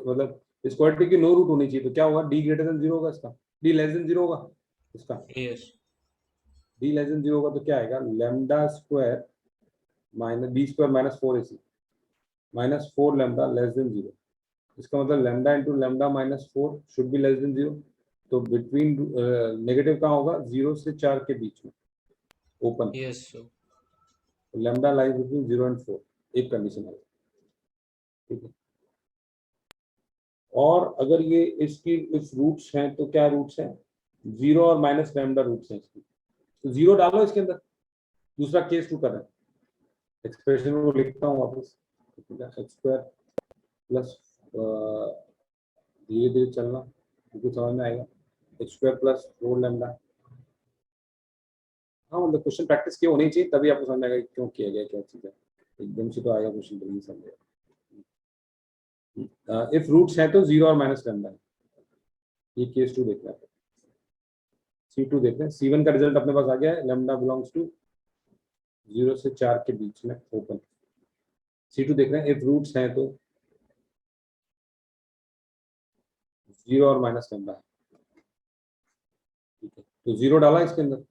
मतलब इस क्वालिटी की नो रूट होनी चाहिए, तो क्या होगा, डी ग्रेटर देन 0 होगा इसका, डी लेस देन 0 होगा इसका, yes, डी लेस देन 0 होगा तो क्या आएगा, lambda square minus b square minus 4ac minus 4 lambda less than 0, इसका मतलब lambda into lambda minus 4 should be less than 0, तो बिटवीन नेगेटिव कहाँ होगा, 0 से 4 के बीच में open, yes, sir, lambda lies between 0 and 4, एक कंडीशन है, ठीक है। और अगर ये इसकी इस रूट्स हैं तो क्या रूट्स हैं, 0 और माइनस लेमडा रूट्स हैं इसकी, तो 0 डालो इसके अंदर, दूसरा केस टू कर रहे हैं, एक्सप्रेशन को लिखता हूँ वापस, एक्स स्क्वायर प्लस, धीरे धीरे चलना क्योंकि समझ में आएगा, एक्स स्क्वायर प्लस 4 लेमडा, हाँ मतलब क्वेश्चन प्रैक्टिस किए होनी चाहिए तभी आपको समझ में आएगा क्यों किया गया, क्या चीज़ है, एकदम से तो आएगा क्वेश्चन जल्दी समझेगा। इफ रूट्स है तो 0 और माइनस लेमडा है, ये केस टू देख रहे हैं, C2 देख रहे हैं, C1 का रिजल्ट अपने पास आ गया है, लेमडा बिलोंग्स टू 0 से 4 के बीच में ओपन, C2 देख रहे हैं, इफ रूट्स हैं तो 0 और माइनस लेमडा है, ठीक है, तो 0 डाला इसके अंदर,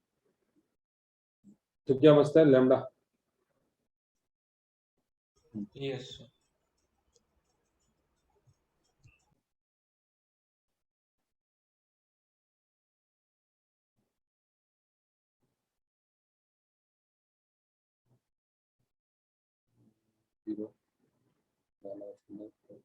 तो क्या बचता है, लेमडा, yes, sir, जीरो डाला इसके अंदर,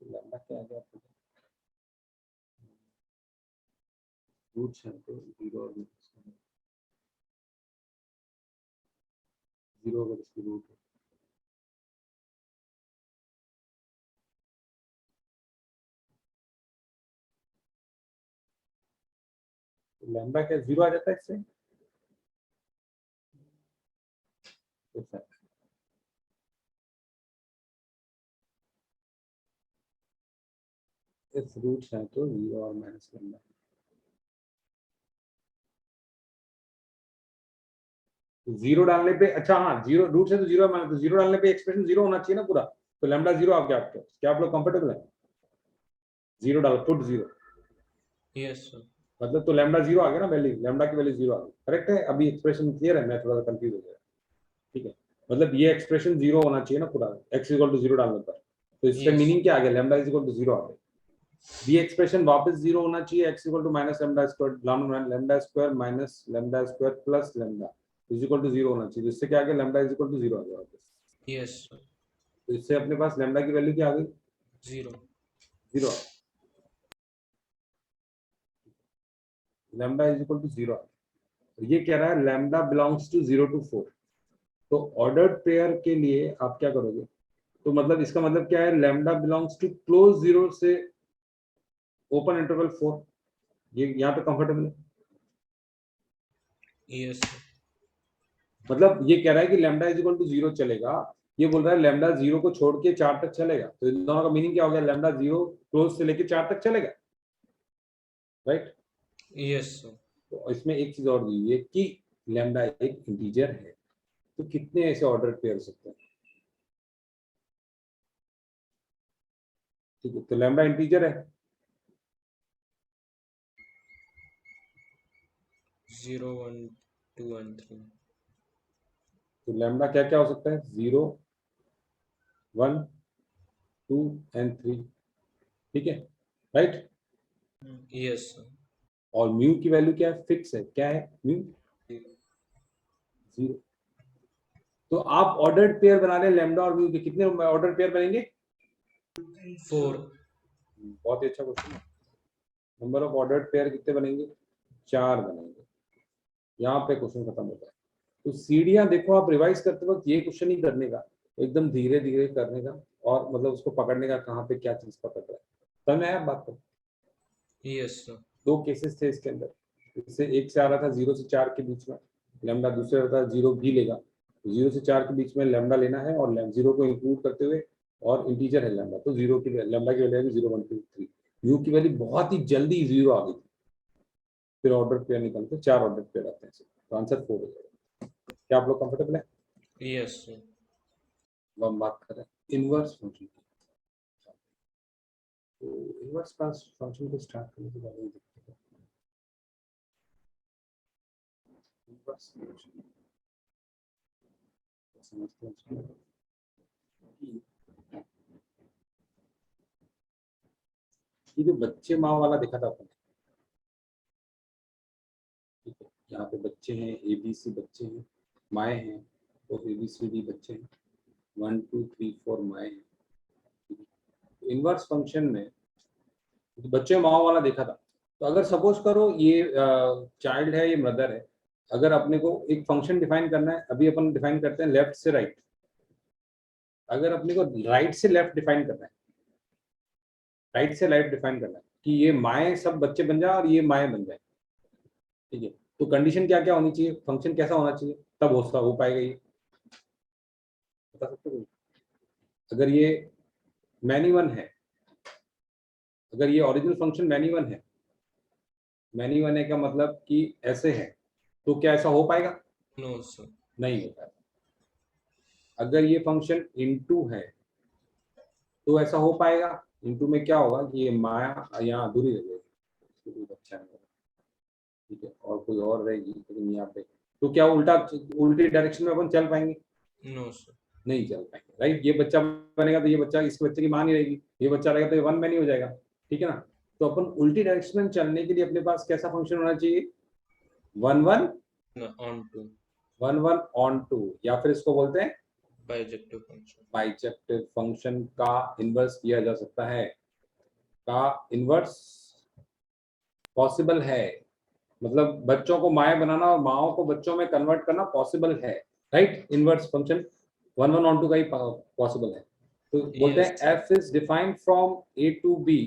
लेमडा क्या आ गया, रूट्स हैं तो 0 और 0 अगर इसकी रूट है, तो लेमडा क्या 0 आ जाता है इससे, तो इफ रूट्स हैं तो 0 और माइनस लेमडा। जीरो डालने पे, अच्छा हाँ, जीरो रूट है तो जीरो माइनस, तो जीरो डालने पे एक्सप्रेशन जीरो होना चाहिए ना पूरा, तो लैम्डा जीरो आ गया आपके, क्या आप लोग कंफर्टेबल है? जीरो डालो, पुट जीरो, यस सर। मतलब तो लैम्डा जीरो आ गया ना, वैल्यू लैम्डा की वैल्यू जीरो आ गई, करेक्ट है? अभी एक्सप्रेशन क्लियर है? मैं थोड़ा सा कंफ्यूज हो गया, ठीक है? मतलब ये एक्सप्रेशन जीरो होना चाहिए ना पूरा, एक्स इक्वल टू जीरो डालने पर, तो इसका यस मीनिंग क्या आ गया? Lambda is equal to zero आ गया। ये एक्सप्रेशन वापस जीरो होना चाहिए, X equal to minus lambda square, lambda square minus lambda square plus lambda is equal to zero होना चाहिए, जिससे क्या आ गया? Lambda is equal to zero आ गया वापस। Yes sir. तो इससे अपने पास लैम्डा की वैल्यू क्या आ गई? Zero. Zero. Lambda is equal to zero. ये कह रहा है लैम्डा बिलोंग्स टू 0 to 4। तो ऑर्डर्ड पेयर के लिए आप क्या करोगे? तो मतलब इसका मतलब क्या है? लैम्डा बिलोंग्स टू क्लोज 0 से ओपन इंटरवल 4। ये यहाँ पे कंफर्टेबल है? Yes sir. मतलब ये कह रहा है कि लैम्डा इज इक्वल टू 0 चलेगा, ये बोल रहा है लैम्डा 0 को छोड़ के 4 तक चलेगा, तो इन दोनों का मीनिंग क्या हो गया? लैम्डा 0 क्लोज से लेके 4 तक चलेगा, राइट? Yes sir. तो इसमें एक चीज और दी हुई है कि लैम्डा एक इंटीजर है, तो कितने ऐसे ऑर्डर पेयर हो सकते हैं? ठीक है, तो लैम्डा इंटीजर है, 0 1 2 and 3। तो लैम्डा क्या क्या हो सकता है? 0 1 2 एंड 3, ठीक है, राइट? Yes sir. और म्यू की वैल्यू क्या है? फिक्स है, क्या है म्यू? 0। तो आप ऑर्डर्ड पेयर बना रहे हैं लैम्डा और म्यू के, कितने ऑर्डर्ड पेयर बनेंगे? 4। बहुत ही अच्छा क्वेश्चन है। नंबर ऑफ ऑर्डर्ड पेयर कितने बनेंगे? 4 बनेंगे। यहाँ पे क्वेश्चन खत्म होता है। तो सीढ़ियां देखो, आप रिवाइज करते वक्त ये क्वेश्चन ही करने का, एकदम धीरे धीरे करने का, और मतलब उसको पकड़ने का, कहाँ पे क्या चीज पकड़ रहा है। समझ में आया बात को? Yes sir. दो केसेस थे इसके अंदर, इससे एक से आ रहा था 0 से 4 के बीच में लैम्डा, दूसरे रहता है 0 भी लेगा, 0 से 4 के बीच में लैम्डा लेना है, और 0 को इंक्लूड करते हुए, और इंटीजर है लैम्डा, तो 0 की लैम्डा की वैल्यू 0 1 2 3, यू की वैल्यू बहुत ही जल्दी 0 आ गई थी। फिर ऑर्डर पेयर निकलते, 4 ऑर्डर पेयर आते हैं, तो आंसर 4 हो जाएगा। क्या आप लोग कंफर्टेबल है? Yes sir. अब हम बात कर रहे हैं इनवर्स फंक्शन की। तो इनवर्स फंक्शन को स्टार्ट करने के बारे में देखते हैं। इनवर्स फंक्शन समझते हैं कि ये जो बच्चे माँ वाला देखा था अपन, ठीक है, यहाँ पे बच्चे हैं, ABC बच्चे हैं, माए हैं, तो ABCD बच्चे हैं, 1 2 3 4 माए हैं। इनवर्स फंक्शन में बच्चे माओ वाला देखा था, तो अगर सपोज करो ये चाइल्ड है, ये मदर है, अगर अपने को एक फंक्शन डिफाइन करना है, अभी अपन डिफाइन करते हैं लेफ्ट से राइट, अगर अपने को राइट से लेफ्ट डिफाइन करना है, राइट से लेफ्ट डिफाइन करना है कि ये माए सब बच्चे बन जाए और ये माए बन जाए, ठीक है, तो कंडीशन क्या क्या होनी चाहिए? फंक्शन कैसा होना चाहिए तब हो पाएगा ये, बता सकते हो? अगर ये मैनी वन है, अगर ये ओरिजिनल फंक्शन मैनी वन है, मैनी वन है का मतलब कि ऐसे है, तो क्या ऐसा हो पाएगा? No sir. नहीं हो पाएगा। अगर ये फंक्शन इनटू है तो ऐसा हो पाएगा? इनटू में क्या होगा कि ये माया यहाँ अधूरी रह जाएगी, कोई बच्चा नहीं होगा, ठीक है, और कोई और रहेगी, लेकिन यहाँ पे तो क्या उल्टी डायरेक्शन में अपन चल पाएंगे? No sir. नहीं चल पाएंगे, राइट? ये बच्चा बनेगा तो ये बच्चा, इसके बच्चे की मां नहीं रहेगी, ये बच्चा रहेगा तो ये वन में नहीं हो जाएगा, ठीक है ना? तो अपन उल्टी डायरेक्शन में चलने के लिए अपने पास कैसा फंक्शन होना चाहिए? 1 1 ऑन टू। 1 1 ऑन टू, या फिर इसको बोलते हैं बाइजेक्टिव फंक्शन। बाइजेक्टिव फंक्शन का इनवर्स किया जा सकता है, का इनवर्स पॉसिबल है, मतलब बच्चों को माए बनाना और माओ को बच्चों में कन्वर्ट करना पॉसिबल है, right? Inverse function 1 1 onto का ही पॉसिबल है। तो बोलते यस हैं sir. f is defined from A to B,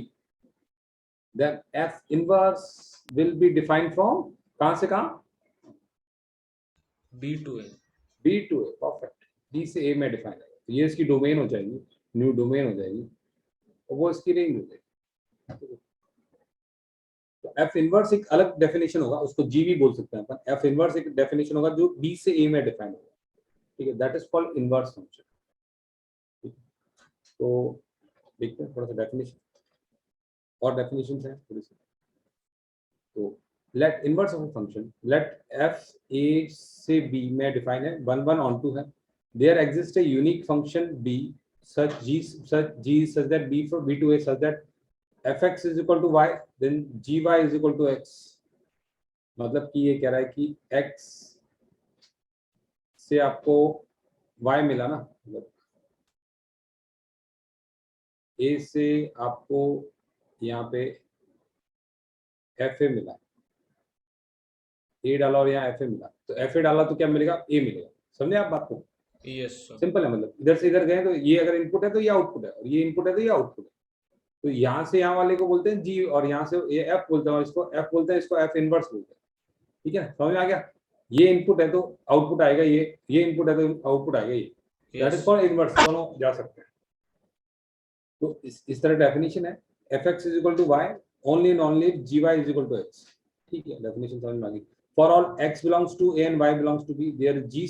then f inverse will be defined from कहां से कहां? B to A. B to A, perfect. B से A में डिफाइन है, तो ये इसकी डोमेन हो जाएगी, न्यू डोमेन हो जाएगी, और वो इसकी रेंज हो जाएगी, तो एफ इनवर्स एक अलग डेफिनेशन होगा, उसको जी भी बोल सकते हैं अपन। एफ इनवर्स एक डेफिनेशन होगा जो बी से ए में डिफाइन होगा, ठीक है, that is called inverse function. तो देखते हैं थोड़ा सा डेफिनेशन, और डेफिनेशन है थोड़ी सी। तो let inverse of function, let f a से बी में डिफाइन है, 1 1 ऑन 2 है, there exist a unique function b such g such that b for b to a such that fx is equal to y, then gy is equal to x। मतलब कि ये कह रहा है कि x से आपको y मिला ना, मतलब a से आपको यहाँ पे एफ ए मिला, ए डाला और यहाँ एफ ए मिला, तो एफ ए डाला तो क्या मिलेगा, ए मिलेगा। समझे आप बात को? Yes sir. सिंपल है, मतलब इधर से इधर गए तो ये अगर इनपुट है तो ये आउटपुट है, और ये इनपुट है तो ये आउटपुट है। तो यहाँ से यहाँ वाले को बोलते हैं जी, और यहाँ से ये एफ बोलते हैं, इसको एफ बोलते हैं, इसको एफ इनवर्स बोलते हैं। ठीक है, समझ में आ गया? ये इनपुट है तो आउटपुट आएगा, ये इनपुट है तो आउटपुट आएगा, ये दैट इज कॉल्ड इनवर्स। दोनों जा सकते हैं। तो इस तरह डेफिनेशन है, F x is equal to y only and only g y is equal to x. ठीक है, डेफिनेशन समझ में आ गई। For all x belongs to a and y belongs to b, there g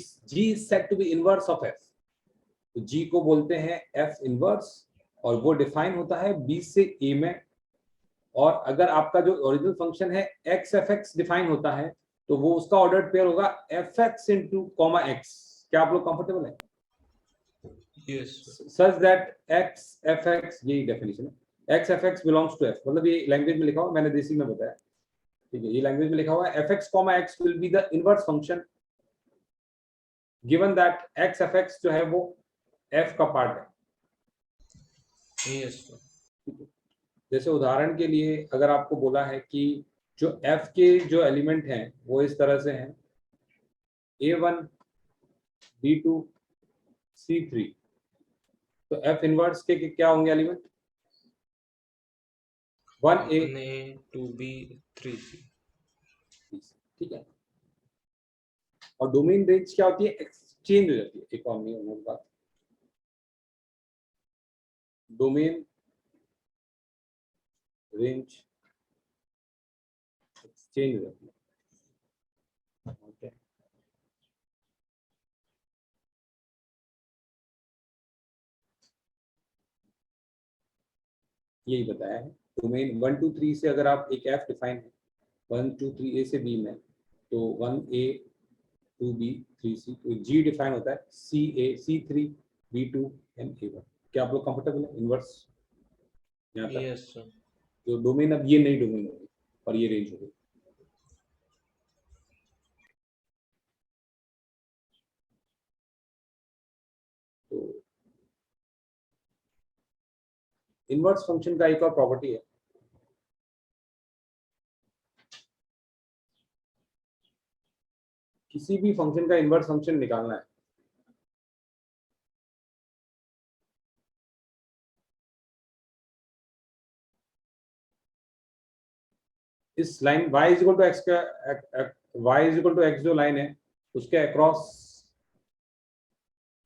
is said to be inverse of f। तो g को बोलते हैं f इनवर्स, और वो डिफाइन होता है b से a में। और अगर आपका जो ओरिजिनल फंक्शन है x f x डिफाइन होता है, तो वो उसका ऑर्डर्ड पेयर होगा f x into comma x। क्या आप लोग कंफर्टेबल है? Yes such that x f x, यही डेफिनेशन है, x f x belongs to f। मतलब ये लैंग्वेज में लिखा हुआ, मैंने देसी में बताया, ठीक है, ये लैंग्वेज में लिखा हुआ है, fx, x will be the inverse function given that x fx जो है वो f का पार्ट है। Yes sir. जैसे उदाहरण के लिए अगर आपको बोला है कि जो f के जो एलिमेंट हैं वो इस तरह से हैं, a1 b2 c3, तो f इनवर्स के क्या होंगे एलिमेंट? 1a 2b 3c। ठीक है, और डोमेन रेंज क्या होती है? एक्सचेंज हो जाती है। एक और नहीं बात, डोमेन रेंज एक्सचेंज हो जाती है। ओके, यही बताया है। डोमेन 1 2 3 से अगर आप एक एफ डिफाइन है, 1 2 3 ए से बी में, तो 1a 2b 3c, तो जी डिफाइन होता है ca c3 b2 and a1। क्या आप लोग कंफर्टेबल है इनवर्स यहाँ तक? Yes sir. जो डोमेन, अब ये नई डोमेन होगी और ये रेंज होगी। तो इनवर्स फंक्शन का एक और प्रॉपर्टी है, किसी भी फंक्शन का इनवर्स फंक्शन निकालना है, इस line y is equal to x का, y is equal to x जो लाइन है उसके अक्रॉस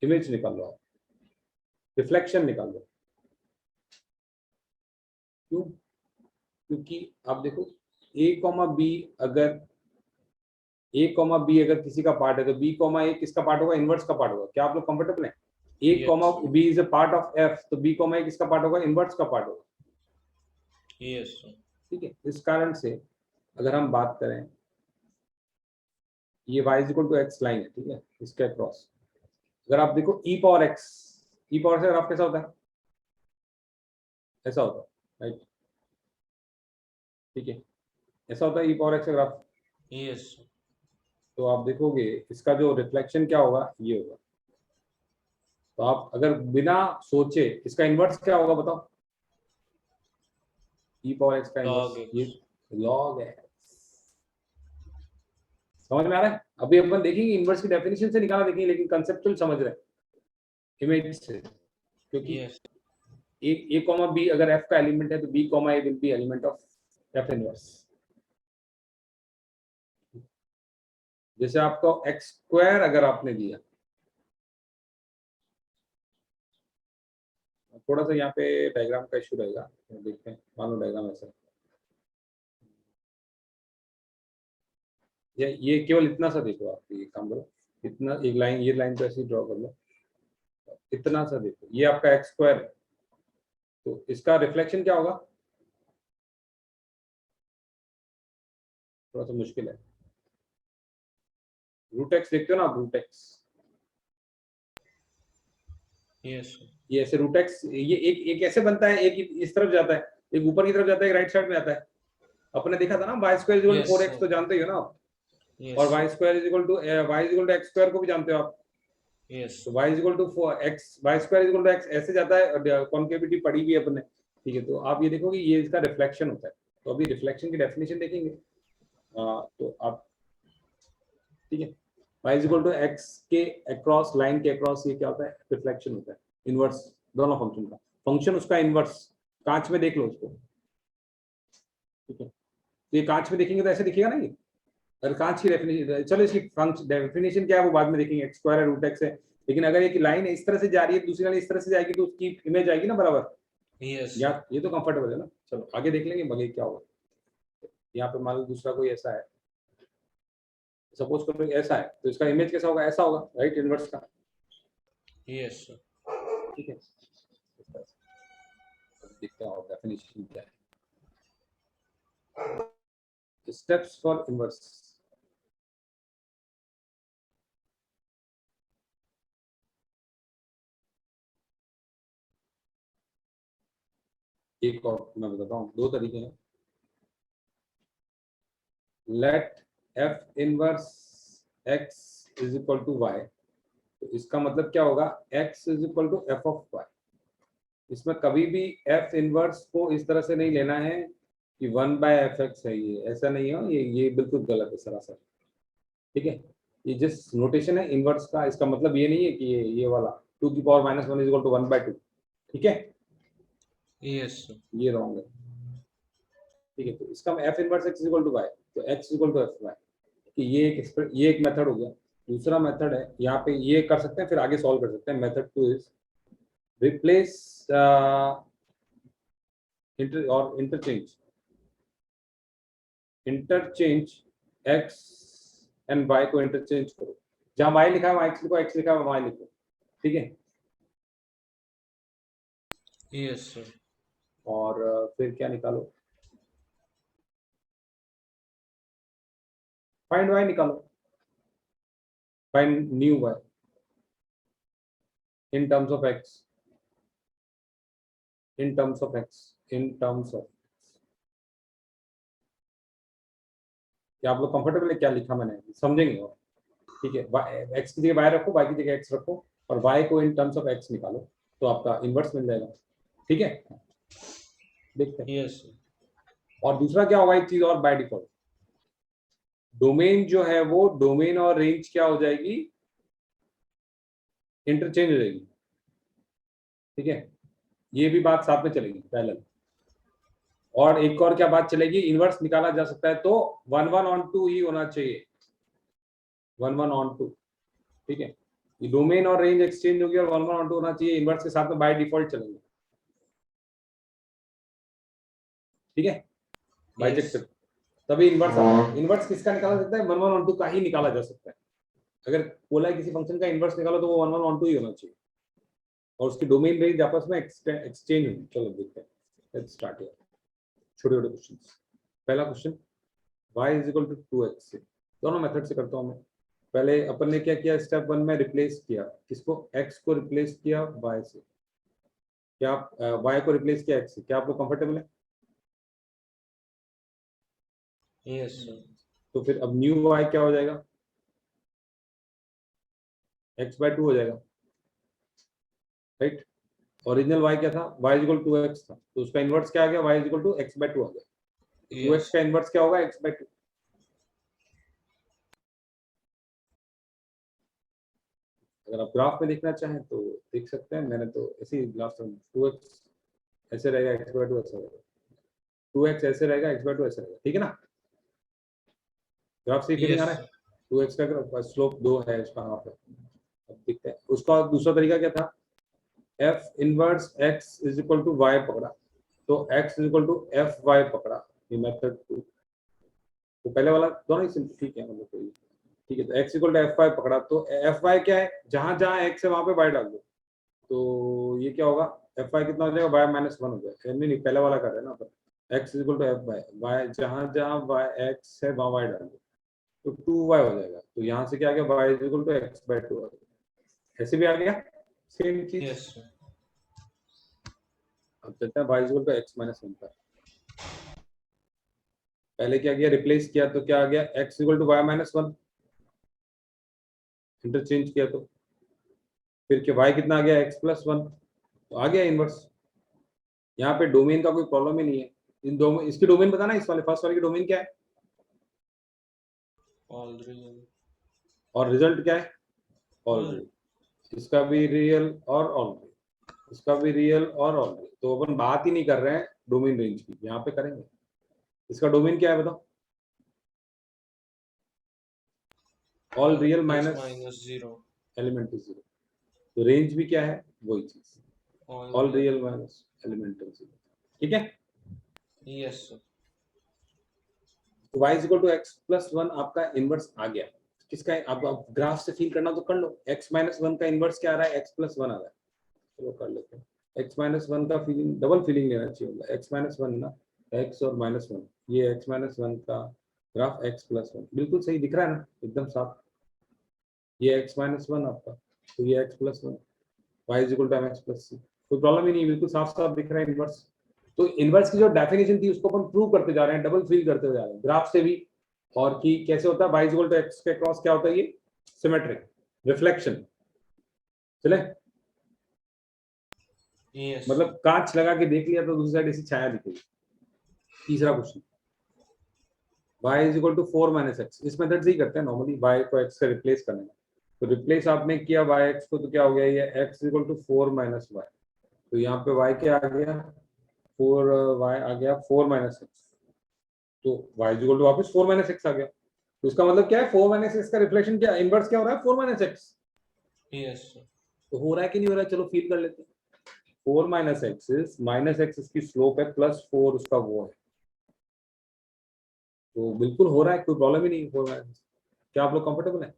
इमेज निकाल लो, रिफ्लेक्शन निकाल लो। क्यों? क्योंकि आप देखो a कॉमा b, अगर a कॉमा b अगर किसी का पार्ट है तो b कॉमा a किसका पार्ट होगा? इनवर्स का पार्ट होगा। क्या आप लोग कंफर्टेबल हैं? a comma b is a part of f, तो b कॉमा a किसका पार्ट होगा? इनवर्स का पार्ट होगा। Yes sir. ठीक है, इस कारण से अगर हम बात करें, ये y is equal to x line है, ठीक है, इसके अक्रॉस अगर आप देखो e power x, e power से ग्राफ कैसा होता है? ऐसा होता है, राइट? ठीक है, ऐसा होता है e पावर x का ग्राफ। यस तो आप देखोगे इसका जो रिफ्लेक्शन क्या होगा, ये होगा। तो आप अगर बिना सोचे इसका इनवर्स क्या होगा बताओ? e पावर x का log इनवर्स, ये x। log x। समझ में आ रहा है? अभी अपन देखेंगे इनवर्स की डेफिनेशन से निकाला देखेंगे, लेकिन कंसेप्चुअल समझ रहे हैं इमेज से, क्योंकि यस a कॉमा b अगर f का एलिमेंट है तो b comma a will be element of f inverse. जैसे आपको एक्स स्क्वायर अगर आपने दिया, थोड़ा सा यहाँ पे डायग्राम का इशू रहेगा, तो देखते हैं। मान लो डायग्राम ऐसा, ये केवल इतना सा देखो, आप ये काम करो, इतना एक लाइन, ये लाइन तो ऐसे ही ड्रॉ कर लो, इतना सा देखो, ये आपका एक्स स्क्वायर है, तो इसका रिफ्लेक्शन क्या होगा, थोड़ा सा मुश्किल है। रूट एक्स देखते हो ना आप, रूट एक्स, यस ये ऐसे रूट एक्स, ये एक एक ऐसे बनता है, एक इस तरफ जाता है, एक ऊपर की तरफ जाता है, एक राइट साइड में आता है। अपने देखा था ना, y square is equal to 4x, तो जानते ही हो ना आप। और y square is equal to x square को भी जानते हो आप। यस तो y is equal to 4x, y square is equal to x ऐसे जाता है, कॉन्केविटी पड़ी हुई है अपने, ठीक है। तो आप ये देखोगे ये इसका रिफ्लेक्शन होता है। तो अभी रिफ्लेक्शन की डेफिनेशन देखेंगे। तो आप, ठीक है, y is equal to x के अक्रॉस, लाइन के अक्रॉस ये क्या होता है, रिफ्लेक्शन होता है, इनवर्स दोनों फंक्शन का, फंक्शन उसका इनवर्स। कांच में देख लो उसको, ठीक है। तो ये कांच में देखेंगे तो ऐसे दिखेगा ना ये, अगर कांच की डेफिनेशन, चलो इसकी डेफिनेशन क्या है वो बाद में देखेंगे, एक्स स्क्वायर है, रूट एक्स है। लेकिन अगर एक लाइन इस तरह से जा रही है, दूसरी लाइन इस तरह से जाएगी, तो उसकी इमेज आएगी ना बराबर। यस या ये तो कंफर्टेबल है ना। चलो आगे देख लेंगे बगे क्या होगा। यहाँ पे मान लो दूसरा कोई ऐसा है, सपोज करो ऐसा है, तो इसका इमेज कैसा होगा, ऐसा होगा, राइट, इनवर्स का, यस ठीक है। देखते हैं और डेफिनेशन क्या है, स्टेप्स फॉर इनवर्स। एक और मैं बताता हूँ, दो तरीके हैं। Let f inverse x is equal to Y, तो इसका मतलब क्या होगा, x is equal to f of y. इसमें कभी भी f इनवर्स को इस तरह से नहीं लेना है कि 1/fx है, ये ऐसा नहीं है, ये बिल्कुल गलत है सरासर, ठीक है। ये जिस नोटेशन है इनवर्स का, इसका मतलब ये नहीं है कि ये वाला 2⁻⁻1 इज इक्वल टू 1/2, ठीक है, यस ये रॉन्ग है, ठीक है। तो इसका f inverse x is equal to y, तो x is equal to F y, कि ये एक मेथड हो गया। दूसरा मेथड है, यहाँ पे ये कर सकते हैं, फिर आगे सॉल्व कर सकते हैं। Method 2 is replace interchange x and y को इंटरचेंज करो, जहां y लिखा है वहां x लिखो, x लिखा है वहां y लिखो, ठीक है। यस और फिर क्या निकालो, फाइंड y निकालो, find new y in terms of x, in terms of x, in terms of, क्या आप लोग कंफर्टेबल है क्या लिखा मैंने, समझेंगे और, ठीक है। x की जगह y रखो, y की जगह x रखो, और y को इन टर्म्स ऑफ x निकालो, तो आपका इनवर्स मिल जाएगा, ठीक है। देखते हैं। यस और दूसरा क्या होगा, एक चीज और बाय डिफॉल्ट, डोमेन जो है वो, डोमेन और रेंज क्या हो जाएगी, इंटरचेंज हो जाएगी, ठीक है। ये भी बात साथ में चलेगी पैरेलल। और एक और क्या बात चलेगी, इनवर्स निकाला जा सकता है तो 1:1 ही होना चाहिए, 1:1, ठीक है। ये डोमेन और रेंज एक्सचेंज होगी और 1:1 होना चाहिए, इनवर्स के साथ में बाय डिफॉल्ट चलेंगे, ठीक है, बाइजेक्टिव, तभी इनवर्स आता है। इनवर्स किसका निकाला सकता है, 1:1 का ही निकाला जा सकता है। अगर बोला है किसी फंक्शन का इनवर्स निकालो तो वो 1:1 ही होना चाहिए, और उसकी डोमेन रेंज आपस में एक्सचेंज होगी। चलो देखते हैं, लेट्स स्टार्ट हियर। छोटे छोटे क्वेश्चंस। पहला question, y is equal to 2x से, दोनों मेथड से करता हूं मैं। पहले अपन ने क्या किया, स्टेप 1 में रिप्लेस किया, किसको, x को रिप्लेस किया y से, क्या y को रिप्लेस किया x से, क्या आप लोग कंफर्टेबल है। यस तो फिर अब न्यू y क्या हो जाएगा, x/2 हो जाएगा, राइट। ओरिजिनल y क्या था, y इक्वल टू x था, तो उसका इनवर्स क्या आ गया, y इक्वल टू x/2 आ गया। 2x का इनवर्स क्या होगा, x/2। अगर आप ग्राफ में देखना चाहें तो देख सकते हैं, मैंने तो ऐसे ही ग्राफ, 2x ऐसे रहेगा, x/2 ऐसे रहेगा, 2x ऐसे रहेगा, x/2 ऐसे रहेगा, ठीक है ना। ग्राफ से फीलिंग आ रहा है। 2x का स्लोप 2 है, उसका हाफ है। अब देखते हैं उसका दूसरा तरीका क्या था, f inverse x is equal to y पकड़ा, तो x is equal to F y पकड़ा, ये मेथड 2। तो पहले वाला दोनों ही सिंपल, ठीक है, मतलब कोई ठीक है। तो x equal to F y पकड़ा, तो एफ वाई क्या है, जहां जहां एक्स है वहां पे वाई डाल दो, तो ये क्या होगा, एफ वाई कितना हो जाएगा, वाई माइनस वन हो जाएगा। नहीं पहले वाला कर रहे हैं ना अपन, X equal to F Y, Y जहां जहां वाई एक्स है वहां वाई डाल दो, तो 2y हो जाएगा। तो यहाँ से क्या आ गया, y is equal to x by 2। ऐसे भी आ गया सेम चीज। Yes sir. अब चलते हैं y is equal to x minus one पर। पहले क्या किया, रिप्लेस किया, तो क्या आ गया, x equal to y minus one. Interchange किया तो फिर क्या, y कितना आ गया, x प्लस वन, तो आ गया इनवर्स। यहाँ पे डोमेन का कोई प्रॉब्लम ही नहीं है। इन दो इसकी डोमेन बताना, इस वाले फर्स्ट वाले की डोमेन क्या है, ऑल रियल। और रिजल्ट क्या है, ऑल रियल। इसका भी रियल और ऑल रियल, इसका भी रियल और ऑल रियल। तो अपन बात ही नहीं कर रहे हैं डोमेन रेंज की, यहाँ पे करेंगे। इसका डोमेन क्या है बताओ, all real minus zero, elemental zero. तो रेंज भी क्या है, वही चीज, all real minus elemental zero. ठीक है, यस सर। तो y is equal to x plus one आपका इनवर्स आ गया। किसका है, आप ग्राफ से फील करना तो कर लो। x माइनस वन का इनवर्स क्या आ रहा है, x प्लस वन आ रहा है। चलो कर लेते हैं। x माइनस वन का फीलिंग, डबल फीलिंग लेना चाहिए। x माइनस वन ना, x और माइनस वन, ये x माइनस वन का ग्राफ x प्लस वन, बिल्कुल सही दिख रहा है ना, एकदम साफ। ये x माइनस वन आपका, तो ये x plus one, y is equal to mx plus c। कोई प्रॉब्लम ही नहीं, बिल्कुल साफ साफ दिख रहा है इनवर्स। तो इनवर्स की जो डेफिनेशन थी उसको अपन प्रूव करते जा रहे हैं, डबल फील करते जा रहे हैं ग्राफ से भी। और कि कैसे होता है, y is equal to x के क्रॉस क्या होता है, ये सिमेट्रिक रिफ्लेक्शन। चले, यस मतलब कांच लगा के देख लिया तो दूसरी साइड ऐसी छाया दिखेगी। तीसरा question, y is equal to four minus x. इस मेथड से ही करते हैं नॉर्मली, y को x से रिप्लेस करने में। तो रिप्लेस आपने किया yx को, तो क्या हो गया, ये x is equal to four minus y. तो यहाँ पे y क्या आ गया, फोर, y आ गया फोर माइनस एक्स। तो y इज इक्वल टू वापस फोर माइनस एक्स आ गया। तो इसका मतलब क्या है, फोर माइनस एक्स का रिफ्लेक्शन क्या, इनवर्स क्या हो रहा है, four minus x. Yes sir. तो हो रहा है कि नहीं हो रहा है, चलो फील कर लेते हैं। Four minus x, minus x इसकी स्लोप है, प्लस फोर उसका वो है। तो बिल्कुल हो रहा है, कोई प्रॉब्लम ही नहीं। फोर माइनस, क्या आप लोग कंफर्टेबल है।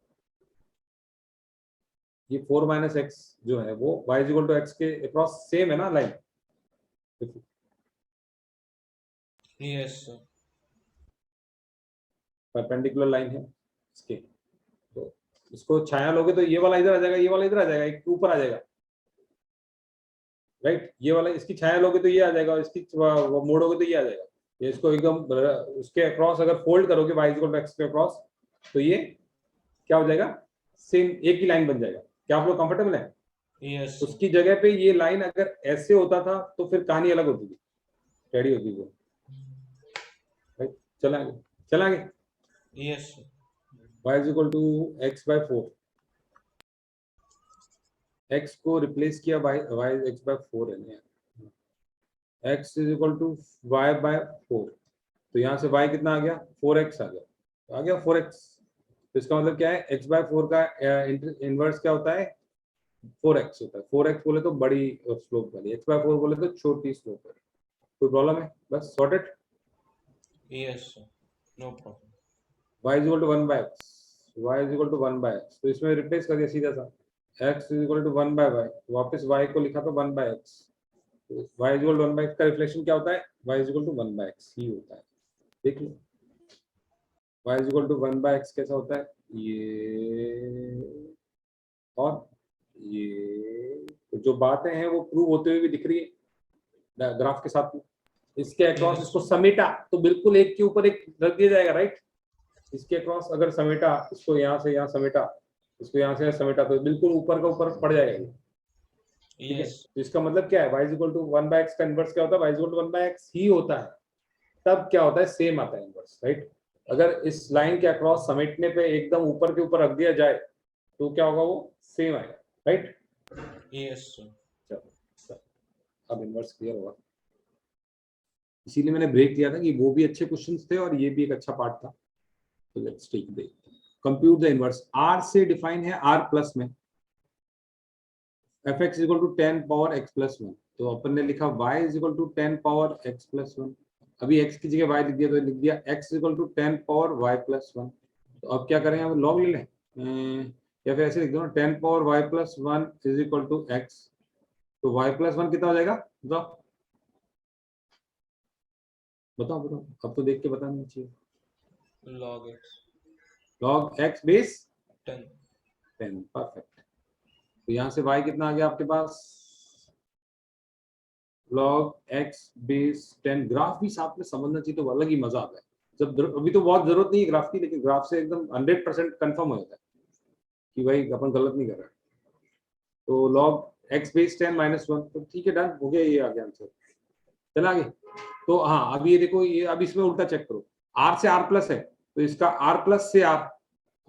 ये फोर माइनस एक्स जो है वो y is equal to x के अक्रॉस सेम है ना line, yes sir. Perpendicular line है इसके। तो इसको छाया लोगे तो ये वाला इधर आ जाएगा, ये वाला इधर आ जाएगा, एक ऊपर आ जाएगा, राइट। ये वाला इसकी छाया लोगे तो ये आ जाएगा, और इसकी मोड़ोगे तो ये आ जाएगा। ये इसको एकदम उसके अक्रॉस अगर फोल्ड करोगे y is equal to x के अक्रॉस, तो ये क्या हो जाएगा, सेम एक ही लाइन बन जाएगा। क्या आप लोग कंफर्टेबल है। यस उसकी जगह पे ये लाइन अगर ऐसे होता था तो फिर कहानी अलग होती थी, टेढ़ी होती थी, राइट। चलाएंगे चलाएंगे, yes sir. y is equal to x by four. x को रिप्लेस किया y, x बाय फोर है ना, x is equal to y by four. तो यहाँ से y कितना आ गया, फोर एक्स आ गया, तो आ गया फोर एक्स। तो इसका मतलब क्या है, x बाय फोर का इनवर्स क्या होता है, फोर एक्स होता है। फोर एक्स बोले तो बड़ी स्लोप वाली, x बाय फोर बोले तो छोटी स्लोप वाली। कोई प्रॉब्लम है, बस sorted. Yes sir, no problem. y is equal to one by X, y is equal to one by x. तो इसमें रिप्लेस कर दिया सीधा सा, x is equal to one by Y, वापस y को लिखा तो one by X. y is equal to one by X का रिफ्लेक्शन क्या होता है, y is equal to one by X ही होता है। देख लो, y is equal to one by x कैसा होता है, ये और ये। तो जो बातें हैं वो प्रूव होते हुए भी दिख रही है ग्राफ के साथ में। इसके अक्रॉस इसको समेटा तो बिल्कुल एक के ऊपर एक रख दिया जाएगा, राइट। इसके अक्रॉस अगर समेटा, इसको यहाँ से यहाँ समेटा, इसको यहाँ से समेटा, तो बिल्कुल ऊपर का ऊपर पड़ जाएगा ये, ठीक है। यस तो इसका मतलब क्या है, y is equal to one by X का इनवर्स क्या होता है, y is equal to one by X ही होता है। तब क्या होता है, सेम आता है इनवर्स, राइट। अगर इस लाइन के अक्रॉस समेटने पे एकदम ऊपर के ऊपर रख दिया जाए तो क्या होगा, वो सेम आएगा, राइट। Yes sir. चलो अब इनवर्स क्लियर होगा। इसीलिए मैंने ब्रेक दिया था कि वो भी अच्छे क्वेश्चंस थे और ये भी एक अच्छा पार्ट था। तो let's take break. Compute the inverse, r से डिफाइन है r प्लस में, f x equal to 10 power x plus one, तो अपन ने लिखा y is equal to 10 power x plus one. अभी x की जगह y लिख दिया, तो लिख दिया x equal to 10 power y plus one. तो अब क्या करें, हम लॉग ले लें या फिर ऐसे लिख दो ना, 10 power y plus one is equal to x. तो y प्लस वन कितना हो जाएगा, बताओ बताओ बताओ, अब तो देख के बताना चाहिए। log x log x base 10। 10, perfect. तो यहाँ से y कितना आ गया आपके पास, log x बेस 10। ग्राफ भी साथ में समझना चाहिए, तो अलग ही मजा आता है। जब अभी तो बहुत जरूरत नहीं है ग्राफ की, लेकिन ग्राफ से एकदम 100% कंफर्म हो जाता है कि भाई अपन गलत नहीं कर रहे हैं। तो log x base 10 minus one, तो ठीक है, डन हो गया, ये आ गया आंसर। चला आगे। तो हाँ, अब ये देखो, ये अब इसमें उल्टा चेक करो, r से r प्लस है, तो इसका r प्लस से r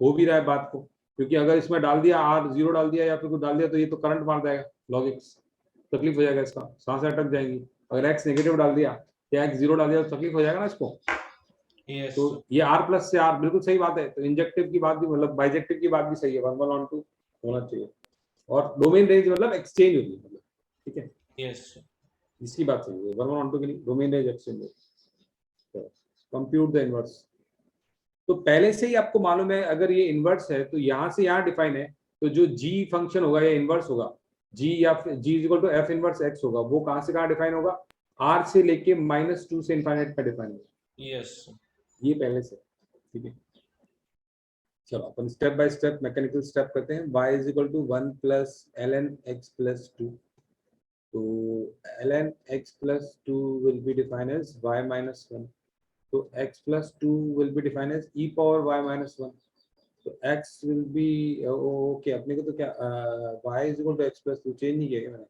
हो भी रहा है बात को, क्योंकि अगर इसमें डाल दिया r जीरो डाल दिया या फिर कुछ डाल दिया, तो ये तो करंट मार जाएगा log x, तकलीफ हो जाएगा, इसका सांसें अटक जाएंगी। अगर x नेगेटिव डाल दिया या x जीरो डाल दिया, तो तकलीफ हो जाएगा ना इसको। yes तो ये r प्लस से r बिल्कुल सही बात है। तो इंजेक्टिव की बात भी, मतलब बाइजेक्टिव की बात भी सही है, 1 1 ऑन 2 होना चाहिए। और डोमेन रेंज मतलब एक्सचेंज होगी, मतलब ठीक है, yes इसकी बात सही है, 1 1 ऑन 2 के लिए डोमेन रेंज एक्सचेंज है। कंप्यूट द इनवर्स, तो पहले से ही आपको मालूम है, अगर ये इनवर्स है तो यहाँ से यहाँ डिफाइन है, तो जो g फंक्शन होगा या इनवर्स होगा, g या g equal to f inverse x होगा, वो कहाँ से कहाँ डिफाइन होगा, r से लेके -2 से इनफाइनाइट का डिफाइन होगा। yes ये पहले से, ठीक है। चलो अपन step by step mechanical step करते हैं। y is equal to 1 plus ln x plus 2, तो ln x plus 2 will be defined as y minus 1, तो x plus 2 will be defined as e power y minus 1। तो x will be okay, अपने को तो क्या y is equal to x plus 2 change नहीं किया क्या मैंने,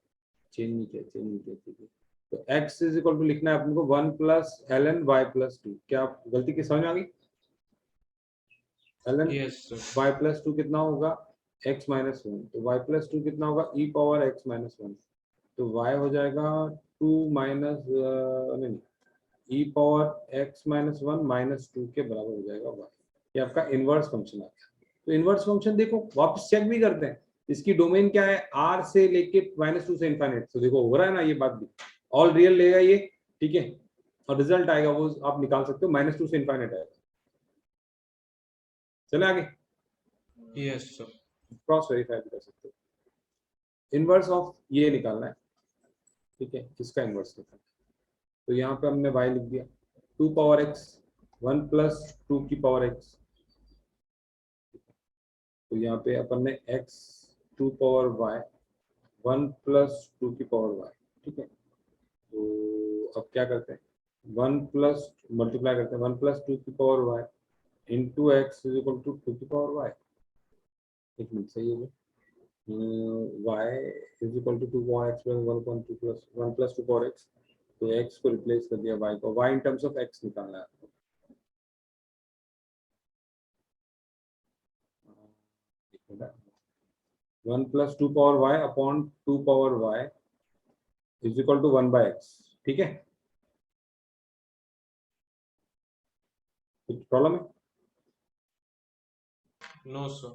चेंज नहीं किया, चेंज नहीं किया, ठीक है। तो x इज इक्वल टू लिखना है अपने को 1 प्लस ln y प्लस 2। क्या आप गलती की समझ में आ गई, ln yes sir. y plus 2 कितना होगा, x माइनस 1, तो y प्लस 2 कितना होगा, e पावर x माइनस 1, तो y हो जाएगा 2 माइनस नहीं, e power x minus 1 minus 2 के बराबर हो जाएगा y। ये आपका इनवर्स फंक्शन आ गया। तो इनवर्स फंक्शन देखो, वापस चेक भी करते हैं, इसकी डोमेन क्या है, r से लेके -2 से इनफाइनाइट। तो देखो हो रहा है ना ये बात भी, ऑल रियल लेगा ये, ठीक है, और रिजल्ट आएगा वो आप निकाल सकते हो, -2 से इनफाइनाइट आएगा। चले आगे, yes sir. क्रॉस वेरीफाई कर सकते हो। इनवर्स ऑफ ये निकालना है, ठीक है, किसका इनवर्स निकालना है। तो यहाँ पे हमने y लिख दिया 2 पावर x 1 प्लस 2 की पावर x, तो यहाँ पे अपन ने x 2 पावर y 1 प्लस 2 की पावर y, ठीक है। तो अब क्या करते हैं, 1 प्लस मल्टीप्लाई करते हैं, 1 प्लस 2 की power y into x is equal to 2 की पावर y। एक मिनट, सही है y is equal to 2 power x plus 1.2 plus 1 plus 2 power x। तो x को रिप्लेस कर दिया y को, y in terms of x निकालना है आपको। 1 plus 2 power y upon 2 power y is equal to 1 by x, ठीक है। कुछ प्रॉब्लम है, no sir.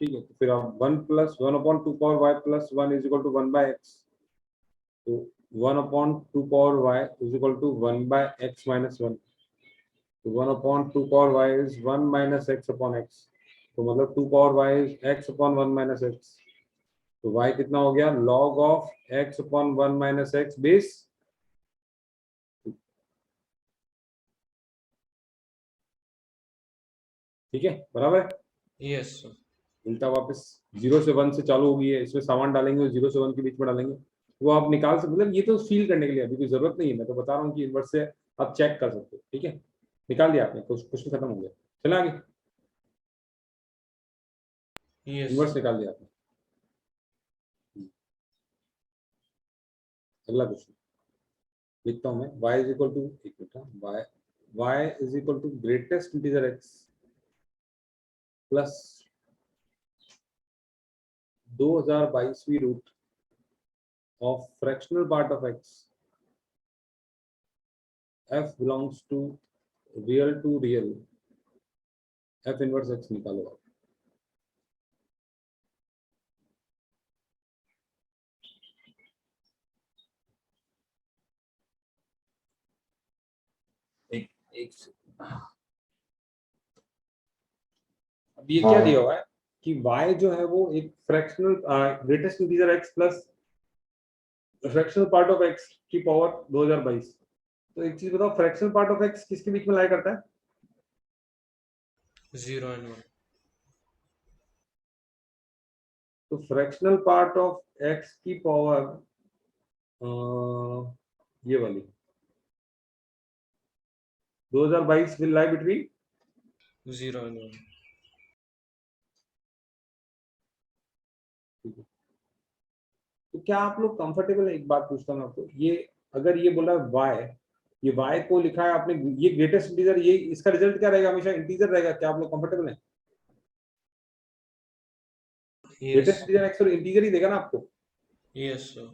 ठीक है। तो फिर आप 1 plus 1 upon 2 power y plus 1 is equal to 1 by x, तो 1 upon 2 power y is equal to 1 by x minus 1, तो 1 upon 2 power y is 1 minus x upon x, तो मतलब 2 power y is x upon 1 minus x. तो y कितना हो गया, log of x upon 1 minus x base, ठीक है, बराबर है। yes sir. उल्टा वापस 0 से 1 से चालू होगी है, इसमें सामान डालेंगे और 0 से 1 के बीच में डालेंगे, वो आप निकाल सकते, मतलब ये तो फील करने के लिए अभी कोई जरूरत नहीं है, मैं तो बता रहा हूँ कि इनवर्स से आप चेक कर सकते हो, ठीक है। निकाल दिया आपने, क्वेश्चन खत्म हो गया। चला आगे, yes इनवर्स sir. निकाल दिया आपने। अगला क्वेश्चन लिखता हूँ मैं, y इज इक्वल टू, एक minute, y is equal to greatest integer x plus 2022वीं root of fractional part of x, f belongs to real f inverse x निकालो आप। एक अब ये क्या दिया हुआ है कि y जो है वो एक fractional greatest integer x plus fractional part of x की पावर 2022। तो एक चीज बताओ, फ्रैक्शनल पार्ट ऑफ x किसके बीच में लाई करता है? 0 and 1। तो फ्रैक्शनल पार्ट ऑफ x की पावर ये वाली 2022 विल लाई बिटवीन 0 and 1। तो क्या आप लोग कंफर्टेबल है? एक बात पूछता हूँ आपको, ये अगर ये बोला y, ये y को लिखा है आपने, ये ग्रेटेस्ट इंटीजर, ये इसका रिजल्ट क्या रहेगा? हमेशा इंटीजर रहेगा। क्या आप लोग कंफर्टेबल हैं? ग्रेटेस्ट Yes, इंटीजर x और इंटीजर ही देगा ना आपको। yes sir।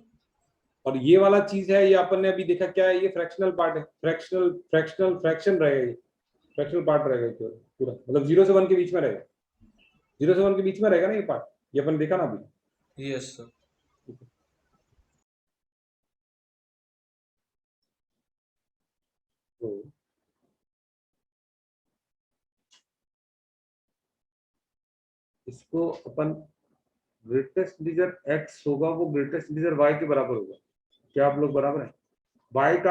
और ये वाला चीज है, ये अपन ने अभी देखा क्या है, ये फ्रैक्शनल पार्ट है, फ्रैक्शन रहेगा, ये फ्रैक्शनल पार्ट रहेगा ये पूरा, मतलब 0 से 1 के बीच में रहेगा, 0 से 1 के बीच में रहेगा ना ये पार्ट, ये अपन देखा ना अभी। Yes sir। तो इसको अपन ग्रेटेस्ट इंटीजर x होगा वो ग्रेटेस्ट इंटीजर y के बराबर होगा। क्या आप लोग बराबर हैं? y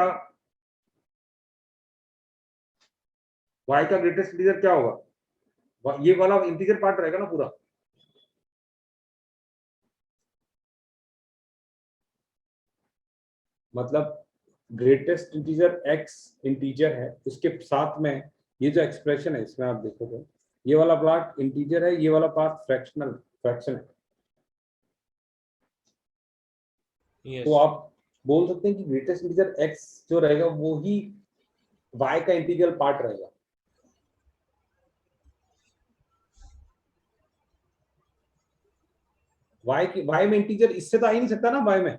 का ग्रेटेस्ट इंटीजर क्या होगा? ये वाला इंटीजर पार्ट रहेगा ना पूरा। मतलब ग्रेटेस्ट इंटीजर x इंटीजर है, उसके साथ में ये जो एक्सप्रेशन है इसमें आप देखो तो ये वाला पार्ट इंटीजर है, ये वाला पार्ट फ्रैक्शन है। Yes। तो आप बोल सकते हैं कि ग्रेटेस्ट इंटीजर x जो रहेगा वो ही y का इंटीग्रल पार्ट रहेगा। y में इंटीजर इससे तो आ ही नहीं सकता ना, y में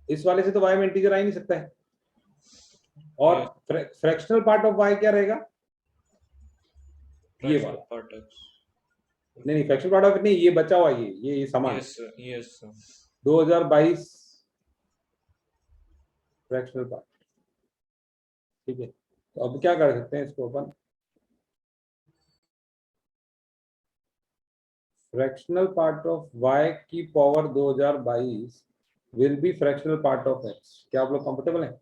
इस वाले से तो y में इंटीजर आ ही नहीं सकता है। और Yes। Fractional part of y क्या रहेगा? ये Fractional वाला part X। नहीं, फ्रैक्शनल पार्ट ऑफ नहीं, ये बचा हुआ, ये समान Yes sir। Yes sir। 2022 fractional part. ठीक है, तो अब क्या कर सकते हैं इसको अपन, फ्रैक्शनल पार्ट ऑफ y की power 2022 will be fractional part of x। क्या आप लोग कंफर्टेबल हैं?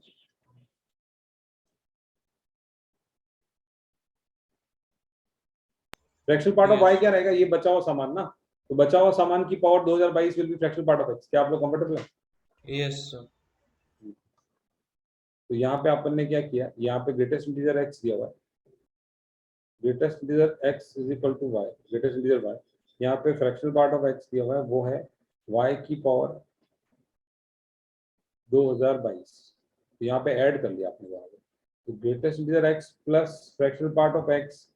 Fractional part of y Yes। क्या रहेगा? ये बचा हुआ सामान ना, तो बचा हुआ सामान की power 2022 will be fractional part of x। क्या आप लोग कंफर्टेबल हैं? Yes sir। तो यहाँ पे अपन ने क्या किया, यहाँ पे ग्रेटेस्ट इंटीजर x दिया हुआ है, greatest integer x is equal to y, greatest integer y। यहाँ पे फ्रैक्शनल पार्ट ऑफ x दिया हुआ है, वो है y की पावर 2022। तो यहाँ पे ऐड कर लिया आपने बराबर, तो greatest integer x plus fractional part of x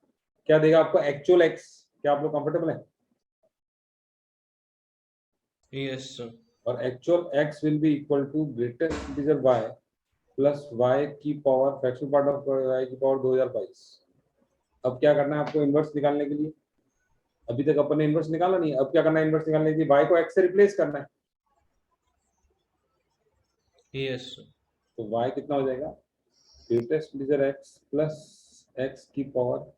क्या देगा आपको? Actual x। क्या आप लोग कंफर्टेबल हैं? Yes sir। और actual x will be equal to greatest integer y plus y की power fractional part of y की पावर 2022। अब क्या करना है आपको इनवर्स निकालने के लिए? अभी तक अपन ने इनवर्स निकाला नहीं, अब क्या करना है इनवर्स निकालने के लिए? y को x से रिप्लेस करना है। Yes sir। तो y कितना हो जाएगा? Greatest integer x plus x की power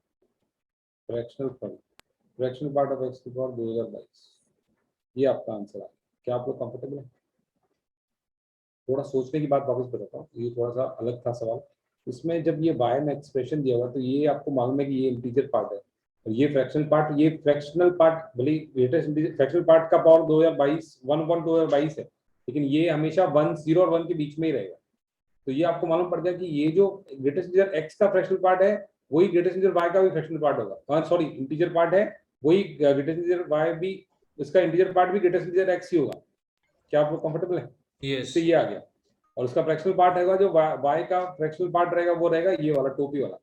fractional part of x की पावर 2022। ये आपका आंसर है। क्या आप लोग कंफर्टेबल है? थोड़ा सोचने की बात वापस बताता हूँ, ये थोड़ा सा अलग था सवाल। इसमें जब ये y में एक्सप्रेशन दिया हुआ तो ये आपको मालूम है कि ये इंटीजर पार्ट है, और ये फ्रैक्शनल पार्ट भले ग्रेटेस्ट फ्रैक्शनल पार्ट का पावर 2022 2022 है, लेकिन ये हमेशा 1 0 और 1 के बीच में ही रहेगा। तो ये आपको मालूम पड़ गया कि ये जो ग्रेटेस्ट इंटीजर x का फ्रैक्शनल पार्ट है वही ग्रेटेस्ट इंटीजर y का भी फ्रैक्शनल पार्ट होगा, सॉरी इंटीजर पार्ट है वही ग्रेटेस्ट इंटीजर y भी, उसका इंटीजर पार्ट भी ग्रेटेस्ट इंटीजर x ही होगा। क्या आप लोग कंफर्टेबल है? Yes। इससे ये आ गया। और उसका फ्रैक्शनल पार्ट रहेगा जो y का फ्रैक्शनल पार्ट रहेगा वो रहेगा ये वाला टोपी वाला।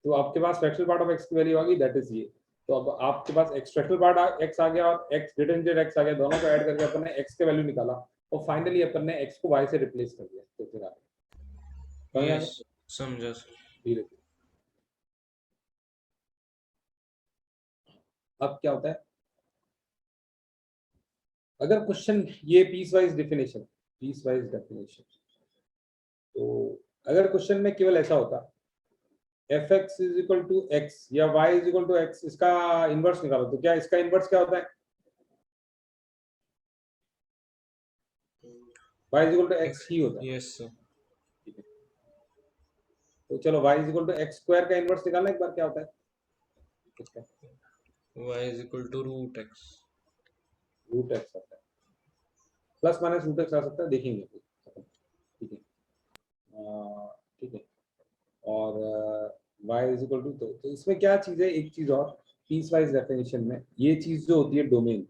तो आपके पास फ्रैक्शनल पार्ट ऑफ x की वैल्यू आ गई, दैट इज ये। तो अब आपके पास x फ्रैक्शनल पार्ट x आ गया और x ग्रेटर इंटीजर x आ गया, दोनों को ऐड करके अपन ने x के वैल्यू निकाला और फाइनली अपन ने x को y से रिप्लेस कर दिया। तो फिर समझ आ Yes गया? sir। समझा सर। धीरे धीरे। अब क्या होता है अगर क्वेश्चन, ये पीस वाइज डेफिनेशन, तो अगर क्वेश्चन में केवल ऐसा होता F x is equal to X या Y is equal to X, इसका इनवर्स निकालो। तो क्या इसका इनवर्स क्या होता है? Y is equal to X ही होता है। Yes sir. ठीक है, तो चलो Y is equal to x square का इनवर्स निकालना एक बार, क्या होता है इसका? y is equal to root X. Root X आता है, प्लस माइनस रूट एक्स आ सकता है, देखेंगे। ठीक है, ठीक है। और y इज इक्वल टू, तो इसमें क्या चीज है, एक चीज और पीस वाइज डेफिनेशन में ये चीज जो होती है डोमेन,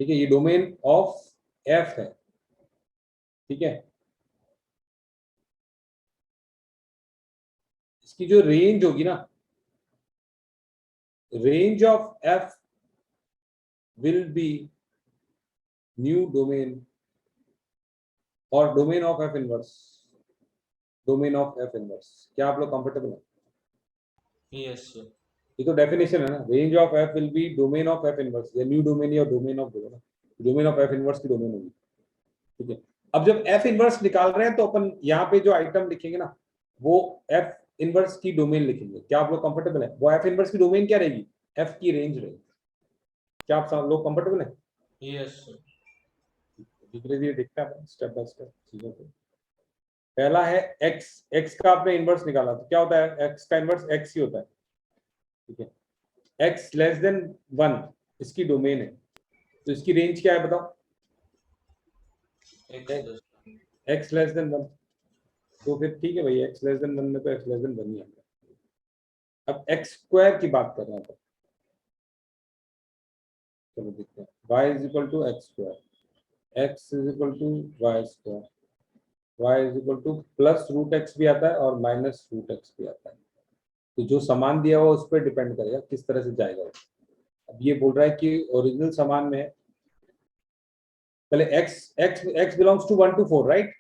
ठीक है, ये डोमेन ऑफ एफ है। ठीक है, इसकी जो रेंज होगी ना, range of F will be new domain और domain of F inverse, domain of F inverse. क्या आप लोग कंफर्टेबल हैं? Yes sir. ये तो डेफिनेशन है ना, range of F will be domain of F inverse, या न्यू डोमेन या domain of domain, domain of F inverse की डोमेन होगी। ठीक है, अब जब एफ इनवर्स निकाल रहे हैं तो अपन यहाँ पे जो आइटम लिखेंगे ना, वो एफ इनवर्स की डोमेन लिखेंगे। क्या आप लोग कंफर्टेबल है? वो एफ इनवर्स की डोमेन क्या रहेगी? एफ की रेंज रहेगी। क्या आप सब लोग कंफर्टेबल है? Yes sir. धीरे धीरे दिखता है स्टेप बाय स्टेप चीजों को। पहला है एक्स, एक्स का आपने इनवर्स निकाला तो क्या होता है? एक्स का इनवर्स एक्स ही होता है। ठीक है, एक्स लेस देन 1 इसकी डोमेन है, तो इसकी रेंज क्या है बताओ? एक्स लेस देन 1, तो फिर ठीक है भाई, एक्स लेस देन 1 में तो एक्स लेस देन 1 ही आएगा। अब एक्स स्क्वायर की बात कर रहे हैं, तो चलो देखते हैं। y is equal to x square, x is equal to y square, y is equal to plus root x भी आता है और माइनस रूट एक्स भी आता है। तो जो समान दिया हुआ उस पर डिपेंड करेगा किस तरह से जाएगा। अब ये बोल रहा है कि ओरिजिनल समान में है, पहले x x x belongs to 1 to 4 right,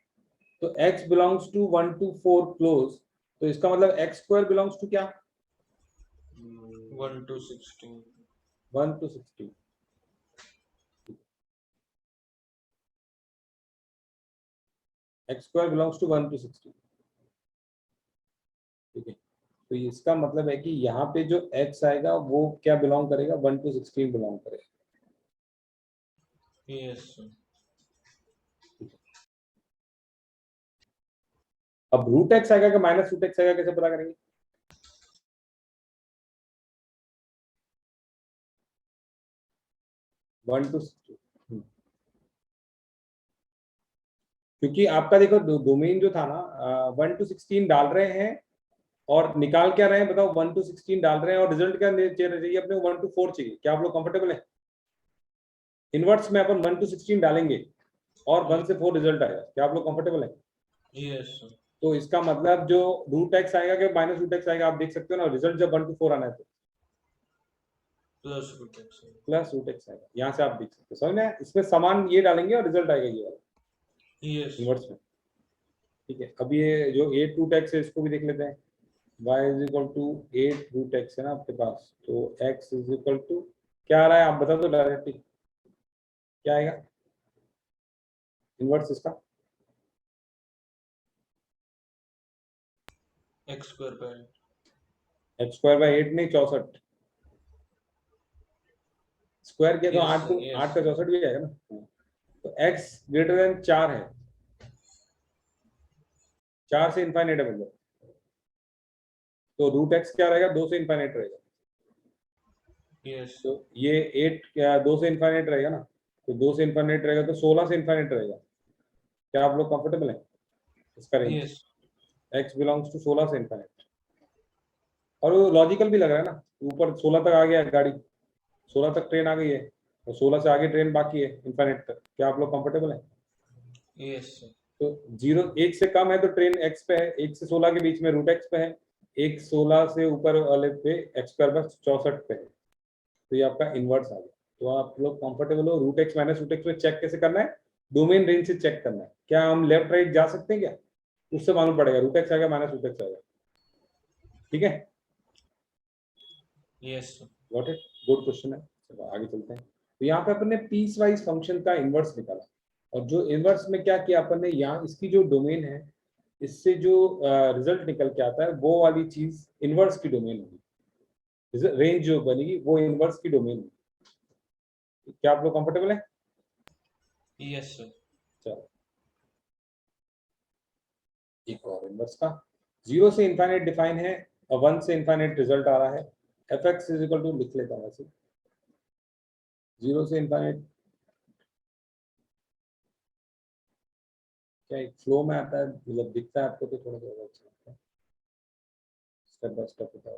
तो x belongs to 1 to 4 close, तो इसका मतलब x स्क्वायर बिलोंग्स टू क्या? 1 to 16। 1 to 16। x square belongs to 1 to 16। ठीक है, तो इसका मतलब है कि यहाँ पे जो x आएगा वो क्या बिलोंग करेगा? 1 to 16 बिलोंग करेगा। Yes sir. अब रूट एक्स आएगा कि माइनस रूट एक्स आएगा, कैसे पता करेंगे? वन टू, क्योंकि आपका देखो डोमेन जो था ना, 1 to 16 डाल रहे हैं और निकाल क्या रहे हैं बताओ? 1 to 16 डाल रहे हैं और रिजल्ट क्या चाहिए अपने? 1 to 4 चाहिए। क्या आप लोग कंफर्टेबल है? इनवर्ट्स में अपन 1 to 16 डालेंगे और 1 से 4 रिजल्ट आएगा। क्या आप लोग कंफर्टेबल है? Yes sir. तो इसका मतलब जो रूट एक्स आएगा कि माइनस रूट एक्स आएगा, आप देख सकते हो ना, रिजल्ट जब 1 to 4 आना है तो plus root x. Plus root x आएगा। यहाँ से आप देख सकते हो, समझ में? इसमें समान ये डालेंगे और रिजल्ट आएगा ये वाला यस। इनवर्स में। ठीक है, अब ये जो 8 रूट एक्स है इसको भी देख लेते हैं। y is equal to 8 root x है ना आपके पास, तो x इज इक्वल टू क्या आ रहा है आप बता दो डायरेक्टली, क्या आएगा इनवर्स इसका? X square by x square by 8 नहीं, 64 स्क्वायर किया तो यस 8 को सर। 8 का 64 भी आएगा ना। तो x ग्रेटर देन 4 है, 4 से इनफाइनाइट है मतलब, तो रूट एक्स क्या रहेगा? 2 से इनफाइनाइट रहेगा। यस। तो ये 8 क्या 2 से इनफाइनाइट रहेगा ना, तो 2 से इनफाइनाइट रहेगा तो 16 से इनफाइनाइट रहेगा। क्या आप लोग कंफर्टेबल हैं? इसका range yes. x belongs to 16 से इनफाइनाइट, और वो लॉजिकल भी लग रहा है ना, ऊपर 16 तक आ गया है गाड़ी, 16 तक ट्रेन आ गई है और 16 से आगे ट्रेन बाकी है इनफाइनाइट तक। क्या आप लोग कंफर्टेबल हैं? Yes sir. तो 0 1 से कम है तो ट्रेन x पे है, 1 से 16 के बीच में रूट x पे है, 1 16 से ऊपर वाले पे x स्क्वायर बस 64 पे है, तो ये आपका इनवर्स आ गया। तो आप लोग कंफर्टेबल हो? Root x minus root x में चेक कैसे करना है? डोमेन रेंज से चेक करना है। क्या हम लेफ्ट राइट जा सकते हैं क्या? उससे मालूम पड़ेगा रूट एक्स आएगा माइनस रूट एक्स आएगा। ठीक है, yes sir. Got it, good question है। चलो आगे चलते हैं। तो यहाँ पे अपन ने पीस वाइज फंक्शन का इनवर्स निकाला। और जो इनवर्स में क्या किया अपन ने, यहाँ इसकी जो डोमेन है, इससे जो रिजल्ट निकल के आता है वो वाली चीज इनवर्स की डोमेन होगी, रेंज जो बनेगी वो इनवर्स की डोमेन होगी। क्या आप लोग कंफर्टेबल है? Yes sir. चलो एक और इनवर्स का, 0 से इनफाइनाइट डिफाइन है और 1 से इनफाइनाइट रिजल्ट आ रहा है। F x is equal to, लिख लेता हूँ वैसे, 0 से इनफाइनाइट क्या एक फ्लो में आता है, मतलब दिखता है आपको तो थोड़ा सा अच्छा लगता है, स्टेप बाय स्टेप होता है,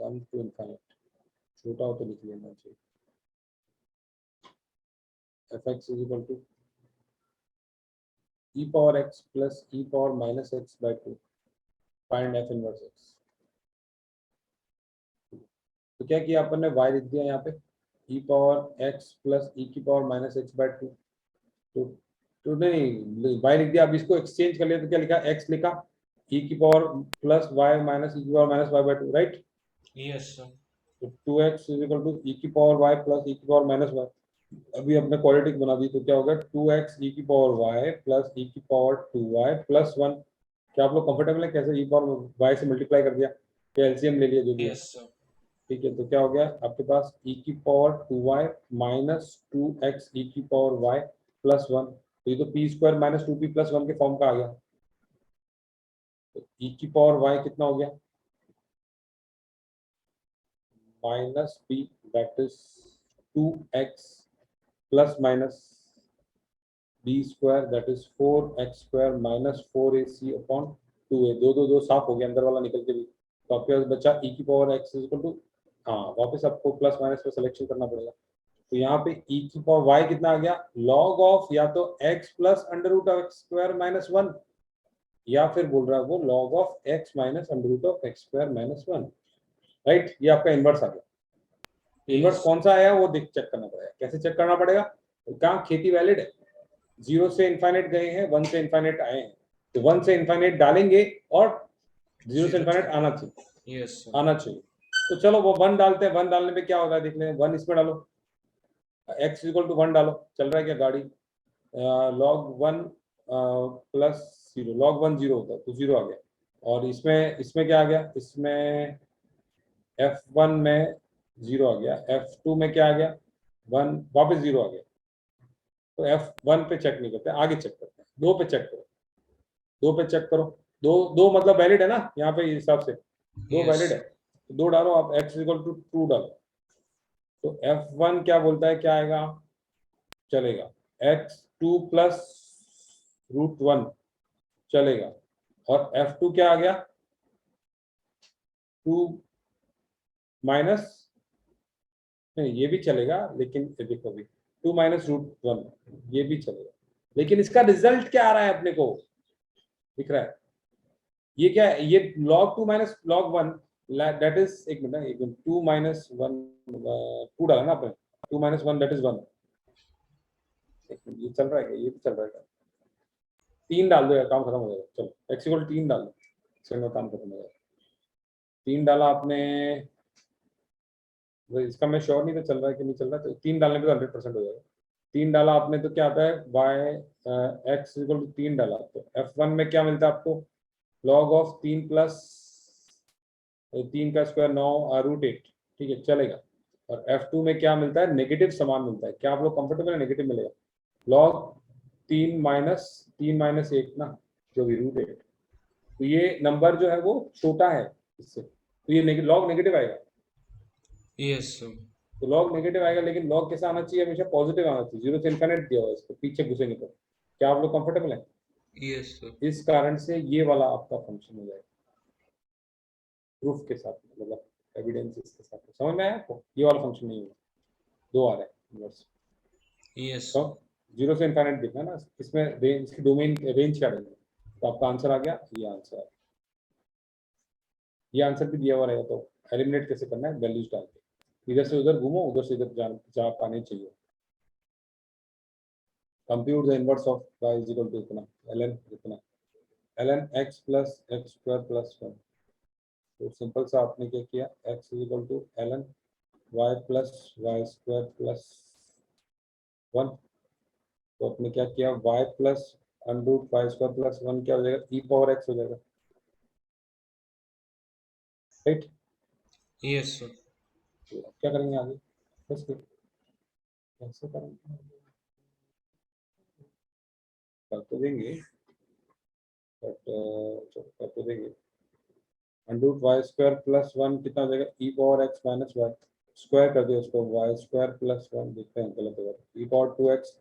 1 टू इनफाइनाइट, छोटा हो तो लिख लेना चाहिए। F x is equal to e power x plus e power minus x by 2, find f inverse x। तो क्या किया अपन ने, y लिख दिया यहाँ पे, e power x plus e की पावर माइनस x बाय 2। तो नहीं, y लिख दिया। अब इसको एक्सचेंज कर लिया तो क्या लिखा, x लिखा, e की power plus y minus e की power minus y by 2, right. Yes sir. तो 2x is equal to e की पावर y प्लस e की पावर माइनस y। अभी अपने क्वाड्रेटिक बना दी तो क्या होगा, 2x e की पावर y प्लस e की पावर 2y प्लस 1। क्या आप लोग कंफर्टेबल है? कैसे e पावर y से मल्टीप्लाई कर दिया, क्या एलसीएम ले लिया, जो भी है, यस सर। ठीक है। तो क्या हो गया आपके पास, e की power 2y minus 2x e की पावर y प्लस 1। तो ये तो P square minus 2p plus 1 के फॉर्म का आ गया। तो e की पावर y कितना हो गया, minus b, that is 2x plus minus b square, that is 4x square minus 4ac upon 2a। दो दो दो साफ हो गया, अंदर वाला निकल के भी। तो आपके पास बचा e की power x is equal to, हाँ वापस आपको प्लस माइनस पे सिलेक्शन करना पड़ेगा। तो यहाँ पे e की पावर y कितना आ गया, लॉग ऑफ या तो x plus under root of x square minus 1, या फिर बोल रहा है वो log of x minus under root of x square minus 1, right. ये आपका इनवर्स आ गया। Inverse yes. कौन सा आया वो देख चेक करना पड़ेगा। कैसे चेक करना पड़ेगा, तो कहाँ खेती वैलिड है, 0 से इनफाइनाइट गए हैं, 1 से इनफाइनाइट आए हैं, तो 1 से इनफाइनाइट डालेंगे और 0 से जीरो इनफाइनाइट टू। आना चाहिए, यस सर। आना चाहिए। तो चलो वो 1 डालते हैं, 1 डालने में क्या होगा देख लें, 1 इसमें डालो, x इक्वल टू 1 डालो, चल रहा है क्या गाड़ी, लॉग 1 प्लस 0, लॉग 1 0 होता है तो 0 आ गया। और इसमें इसमें क्या आ गया, इसमें f1 में 0 आ गया, f2 में क्या आ गया, 1 वापस 0 आ गया। तो f1 पे चेक नहीं करते, आगे चेक करते हैं, 2 पे चेक करो, 2 पे चेक करो, दो दो मतलब वैलिड है ना यहाँ पे, इस हिसाब से 2 यस। वैलिड है, तो 2 डालो आप, x इक्वल टू 2 डालो। तो f1 क्या बोलता है, क्या आएगा, चलेगा, x2 प्लस रूट 1 चलेगा, और f2 क्या आ गया, 2 माइनस, नहीं ये भी चलेगा, लेकिन ये देखो अभी 2 माइनस रूट 1 ये भी चलेगा, लेकिन इसका रिजल्ट क्या आ रहा है अपने को, दिख रहा है, ये क्या है, ये log 2 minus log 1, that is, एक मिनट, 2 माइनस 1, 2 डाला ना आपने, 2 माइनस 1 दैट इज 1। एक मिनट, ये चल रहा है क्या, ये भी चल रहा है क्या, 3 डाल दो यार, काम खत्म हो जाएगा। चलो x इक्वल 3 डाल दो, इसका काम खत्म हो जाएगा। 3 डाला आपने, इसका मैं श्योर नहीं था चल रहा है कि नहीं चल रहा है, तो 3 डालने पे तो 100% हो जाएगा। 3 डाला आपने तो क्या आता है, y x इक्वल टू 3 डाला, तो f1 में क्या मिलता है आपको, लॉग ऑफ 3 प्लस 3 का स्क्वायर 9 रूट 8, ठीक है चलेगा। और f2 में क्या मिलता है, नेगेटिव समान मिलता है, क्या आप लोग कंफर्टेबल है, नेगेटिव मिलेगा, लॉग 3 माइनस 8 ना, जो भी रूट 8। तो ये नंबर जो है वो छोटा है इससे, तो ये लॉग नेगेटिव आएगा, यस सर। तो लॉग नेगेटिव आएगा, लेकिन लॉग कैसा आना चाहिए, हमेशा पॉजिटिव आना चाहिए, 0 से इनफिनिट दिया हुआ है इसको, पीछे घुसेंगे तो। क्या आप लोग कंफर्टेबल है? Yes sir. इस कारण से ये वाला आपका फंक्शन हो जाएगा, प्रूफ के साथ, मतलब एविडेंसेस के साथ। समझ में आया आपको, ये वाला फंक्शन नहीं होगा, 2 आ रहा है इनवर्स। यस तो सर। 0 से इनफिनिट देखना ना, इसमें रेंज, इसकी डोमेन रेंज क्या रहेगी, तो आपका आंसर आ गया, ये आंसर आ गया। ये आंसर भी दिया हुआ रहेगा, तो एलिमिनेट कैसे करना है, वैल्यूज डाल के, इधर से उधर घूमो, उधर से इधर जा पाने चाहिए। Compute the inverse of y is equal to इतना, ln इतना, ln x plus x square plus 1। तो सिंपल सा आपने क्या किया, x is equal to ln y plus y square plus 1। तो आपने क्या किया, y plus under root y square plus 1 क्या हो जाएगा, e पावर x हो जाएगा, राइट। Yes sir. तो अब क्या करेंगे आगे, बस कैसे करेंगे, कर तो देंगे बट कर तो देंगे। अंडरूट वाई स्क्वायर प्लस 1 कितना हो जाएगा, e power x minus y square कर दिया उसको, वाई स्क्वायर प्लस 1 देखते हैं गलत होगा, e power 2x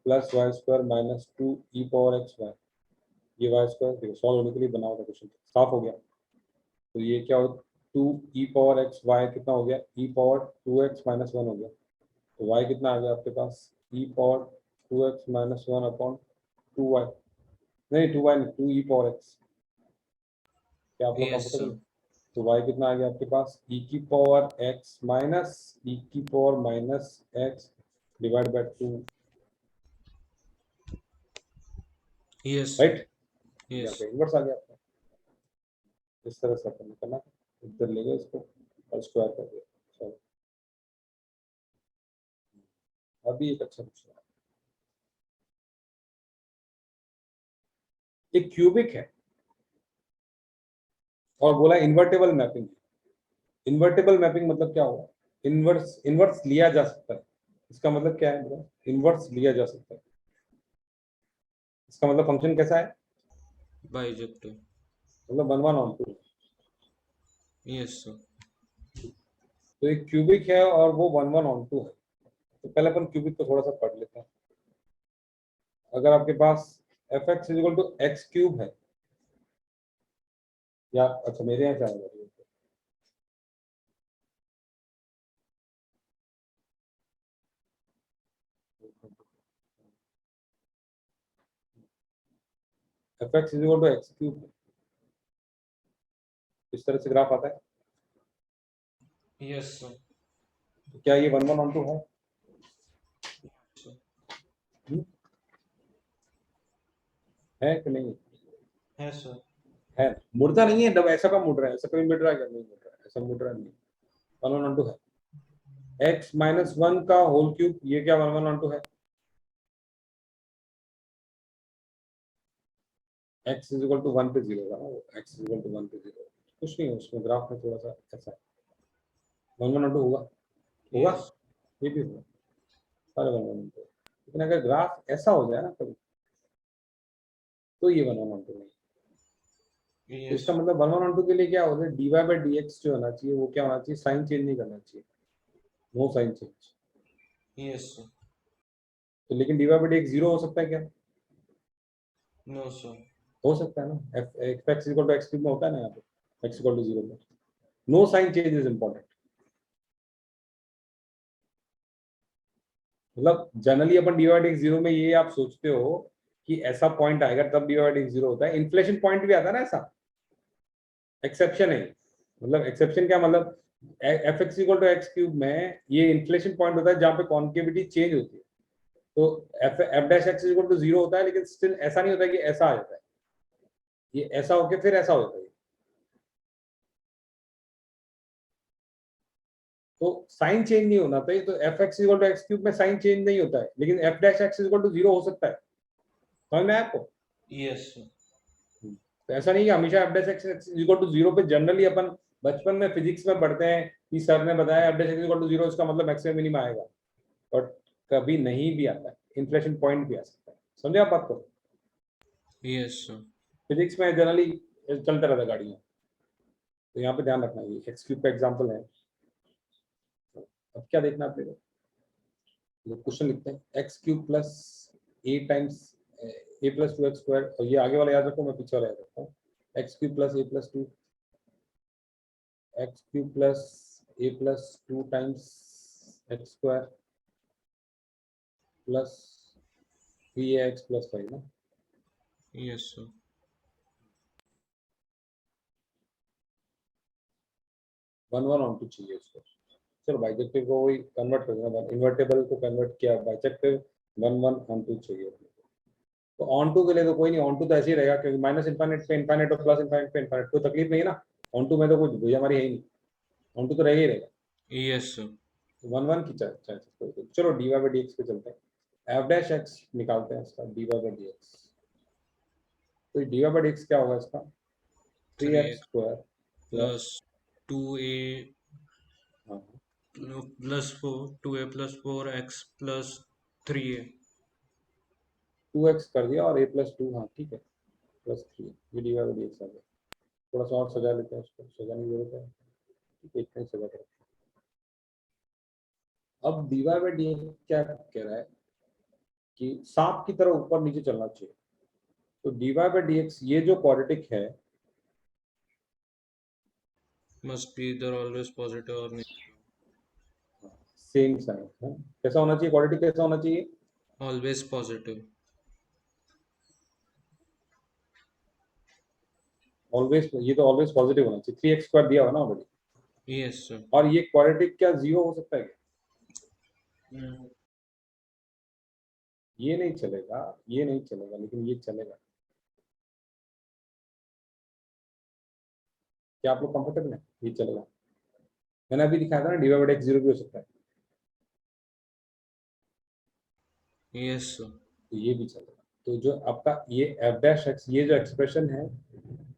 plus y square minus 2 e power x y, ये वाई स्क्वायर देखो सॉल्व होने के लिए बना हुआ क्वेश्चन, साफ हो गया। तो ये क्या हो, 2 e पावर x वाई कितना हो गया, e पावर 2x माइनस 1 हो गया। तो y कितना आ गया आपके पास, e power 2x minus 1 upon 2y, नहीं 2y नहीं 2 e पावर x। क्या आप लोग यस कंफर्टेबल? सर। तो y कितना आ गया आपके पास, e की पावर x माइनस e की power minus x divide by 2, yes sir. Right. यहाँ यस। पे इनवर्स आ गया आपका, इस तरह से अपन करना, इधर ले गए इसको और स्क्वायर कर दिया। चलो अभी एक अच्छा क्वेश्चन, एक क्यूबिक है और बोला इन्वर्टेबल मैपिंग। इन्वर्टेबल मैपिंग मतलब क्या होगा, इनवर्स इनवर्स लिया जा सकता है, इसका मतलब क्या है ब्रो, इनवर्स लिया जा सकता है, इसका मतलब फंक्शन कैसा है, बाइजेक्टिव। मतलब 1 1 ऑन 2। Yes sir. तो एक क्यूबिक है और वो 1 1 ऑन 2 है। तो पहले अपन क्यूबिक को थोड़ा सा पढ़ लेते हैं। अगर आपके पास F X is equal to x cube है, या अच्छा मेरे यहाँ क्या है, F X is equal to x cube, इस तरह से ग्राफ आता है। Yes sir. तो क्या ये 1 1 ऑन 2 है कि नहीं है सर। है, मुड़ता नहीं है, दब ऐसा का मुड़ रहा है, ऐसा कभी मुड़ रहा है क्या, नहीं मुड़ रहा है, ऐसा मुड़ रहा नहीं, 1 1 ऑन 2 है। एक्स माइनस 1 का होल क्यूब, ये क्या 1 1 ऑन 2 है, एक्स इज इक्वल टू 1 पे 0 होगा ना, एक्स इज इक्वल टू 1 पे 0, कुछ नहीं है उसमें, ग्राफ में थोड़ा सा ऐसा है, 1 1 ऑन 2 होगा, होगा, यस। ये भी होगा, सारे 1 1 ऑन 2। लेकिन अगर ग्राफ ऐसा हो जाए ना कभी, तो ये 1 1 ऑन 2 नहीं। तो यस। इसका मतलब 1 1 ऑन 2 के लिए क्या होगा, dy बाई dx जो होना चाहिए वो क्या होना चाहिए, साइन चेंज नहीं करना चाहिए, no sign change. Yes sir. तो लेकिन dy बाई dx 0 हो सकता है क्या, नो सर। हो सकता है ना, f x equal to x cube में होता है ना, यहाँ पे एक्स इक्वल टू 0 में no sign change is important. मतलब जनरली अपन dy बाई dx 0 में ये आप सोचते हो कि ऐसा पॉइंट आएगा तब dy बाई dx 0 होता है, इन्फ्लेशन पॉइंट भी आता है ना ऐसा, एक्सेप्शन है। मतलब एक्सेप्शन क्या मतलब, f x equal to x cube में ये इन्फ्लेशन पॉइंट होता है जहाँ पे कॉन्केविटी चेंज होती है। तो f dash x equal to 0 होता है, लेकिन स्टिल ऐसा नहीं होता कि ऐसा आ जाता है, ये ऐसा होके फिर ऐसा होता है। तो साइन चेंज नहीं होना चाहिए, तो f x equal to x cube में साइन चेंज नहीं होता है, लेकिन f dash x equal to 0 हो सकता है, समझ में आया आपको? Yes sir. तो ऐसा नहीं कि हमेशा f dash x equal to 0 पे, जनरली अपन बचपन में फिजिक्स में पढ़ते हैं कि सर ने बताया f dash x equal to 0, इसका मतलब मैक्सिमम मिनिमम आएगा, और कभी नहीं भी आता है, इन्फ्लेशन पॉइंट भी आ सकता है, समझे आप बात को? Yes sir. फिजिक्स में जनरली चलता रहता है गाड़ियाँ, तो यहाँ पे ध्यान रखना, ये एक्स क्यूब का एग्जाम्पल है। अब क्या देखना आप देखो, क्वेश्चन लिखते हैं, एक्स क्यूब प्लस ए टाइम्स ए प्लस 2 एक्स स्क्वायर, और ये आगे वाला याद रखो, मैं पीछे वाला याद रखता हूँ, X cube plus A plus 2, X cube plus A plus 2 times X square plus 3x plus 5 ना, यस सर। 1 1 ऑन 2 चाहिए उसको। चलो बाइजेक्टिव को वही कन्वर्ट कर देना, इन्वर्टेबल को कन्वर्ट किया, बाइजेक्टिव 1 1 ऑन 2 चाहिए। तो ऑन टू के लिए तो कोई नहीं, ऑन टू तो ऐसे ही रहेगा, क्योंकि माइनस इनफाइनाइट पे इनफाइनाइट और प्लस इनफाइनाइट पे इनफाइनाइट, कोई तकलीफ नहीं है ना, ऑन टू में तो कोई भूया हमारी है ही नहीं, ऑन टू तो रहेगा ही रहेगा। Yes sir. 1 1 की चाहे चलो d y by d x पे चलते हैं। एफ डैश एक्स निकालते हैं इसका dy बाई डी एक्स। तो dy बाई डी एक्स क्या होगा इसका 3x 3x square plus plus 2a plus 2a plus 4x plus 3a। 2x कर दिया और a प्लस 2, हाँ ठीक है, प्लस 3 ये dy बाई डी एक्स आ गया। थोड़ा सा और सजा लेते हैं उसको, सजाने की जरूरत है, ठीक है इतना ही सजा कर। अब dy बाई डी एक्स क्या कह रहा है कि सांप की तरह ऊपर नीचे चलना चाहिए। तो dy बाई डी एक्स ये जो क्वाड्रेटिक है मस्ट बी इधर ऑलवेज पॉजिटिव और सेम साइन है, कैसा होना चाहिए क्वाड्रेटिक, कैसा होना चाहिए ऑलवेज पॉजिटिव। ऑलवेज, ये तो ऑलवेज पॉजिटिव होना चाहिए, 3x स्क्वायर दिया हुआ ना ऑलरेडी। Yes sir. और ये क्वाड्रेटिक क्या जीरो हो सकता है क्या? ये नहीं चलेगा, ये नहीं चलेगा, लेकिन ये चलेगा। क्या आप लोग कंफर्टेबल है? ये चलेगा। मैंने अभी दिखाया था ना dy बाई x जीरो भी हो सकता है, यस सर। तो ये भी चलेगा। तो जो आपका ये f डैश x ये जो एक्सप्रेशन है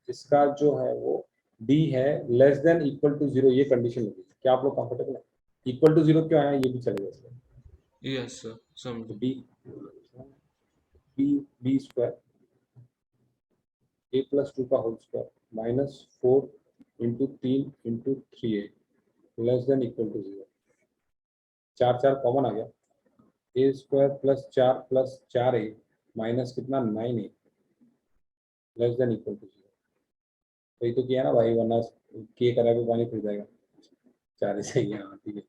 इसका जो है वो d है less than equal to zero, ये कंडीशन लगी। क्या आप लोग कंफर्टेबल है? इक्वल टू जीरो क्यों आया, ये भी चलेगा इसमें। यस सर तो समझो। b b b square a plus 2 का whole square minus 4 into 3 into 3a less than equal to zero. 4 4 common आ गया, A square plus 4 A minus कितना 9a less than equal to zero. तो ये तो किया ना भाई, वरना के करा के पानी फिर जाएगा। 4 ही सही है, हाँ ठीक है।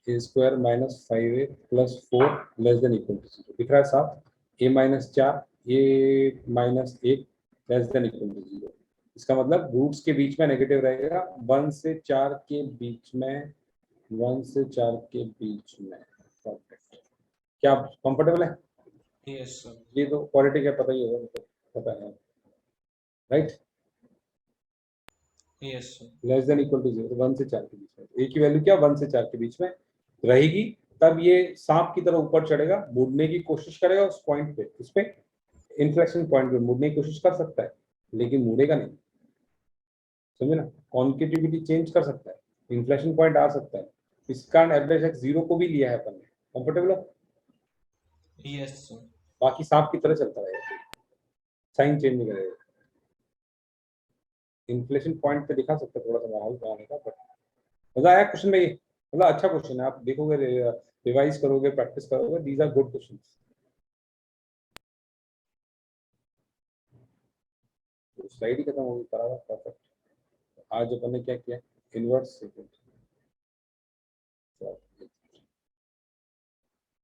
A square minus 5a plus 4 less than equal to zero दिख रहा है साफ। A minus 4 A minus 1 less than equal to zero. इसका मतलब रूट्स के बीच में नेगेटिव रहेगा, 1 से 4 के बीच में, 1 से 4 के बीच में। परफेक्ट। क्या आप कंफर्टेबल है? Yes sir. ये तो क्वालिटी क्या पता ही होगा, मतलब पता है right. Yes sir. Less than equal to zero, 1 से 4 के बीच में, ए की वैल्यू क्या 1 से 4 के बीच में रहेगी। तब ये सांप की तरह ऊपर चढ़ेगा, मुड़ने की कोशिश करेगा उस पॉइंट पे, उस पे इन्फ्लेक्शन पॉइंट पे मुड़ने की कोशिश कर सकता है, लेकिन मुड़ेगा नहीं। समझे ना, कॉन्केटिविटी चेंज कर सकता है, इन्फ्लेक्शन पॉइंट आ सकता है। इस कारण एवरेज एक्स जीरो को भी लिया है अपन ने। कंफर्टेबल हो? Yes sir. बाकी सांप की तरह चलता रहेगा, साइन चेंज नहीं करेगा। इन्फ्लेशन पॉइंट पे दिखा सकते हैं थोड़ा सा माहौल बनाने का, बट मजा आया क्वेश्चन में ये, मतलब अच्छा क्वेश्चन है। आप देखोगे, रिवाइज करोगे, प्रैक्टिस करोगे, these are good question. Slide ही खत्म होगी, बराबर परफेक्ट। आज अपन ने क्या किया, इनवर्स सेकेंड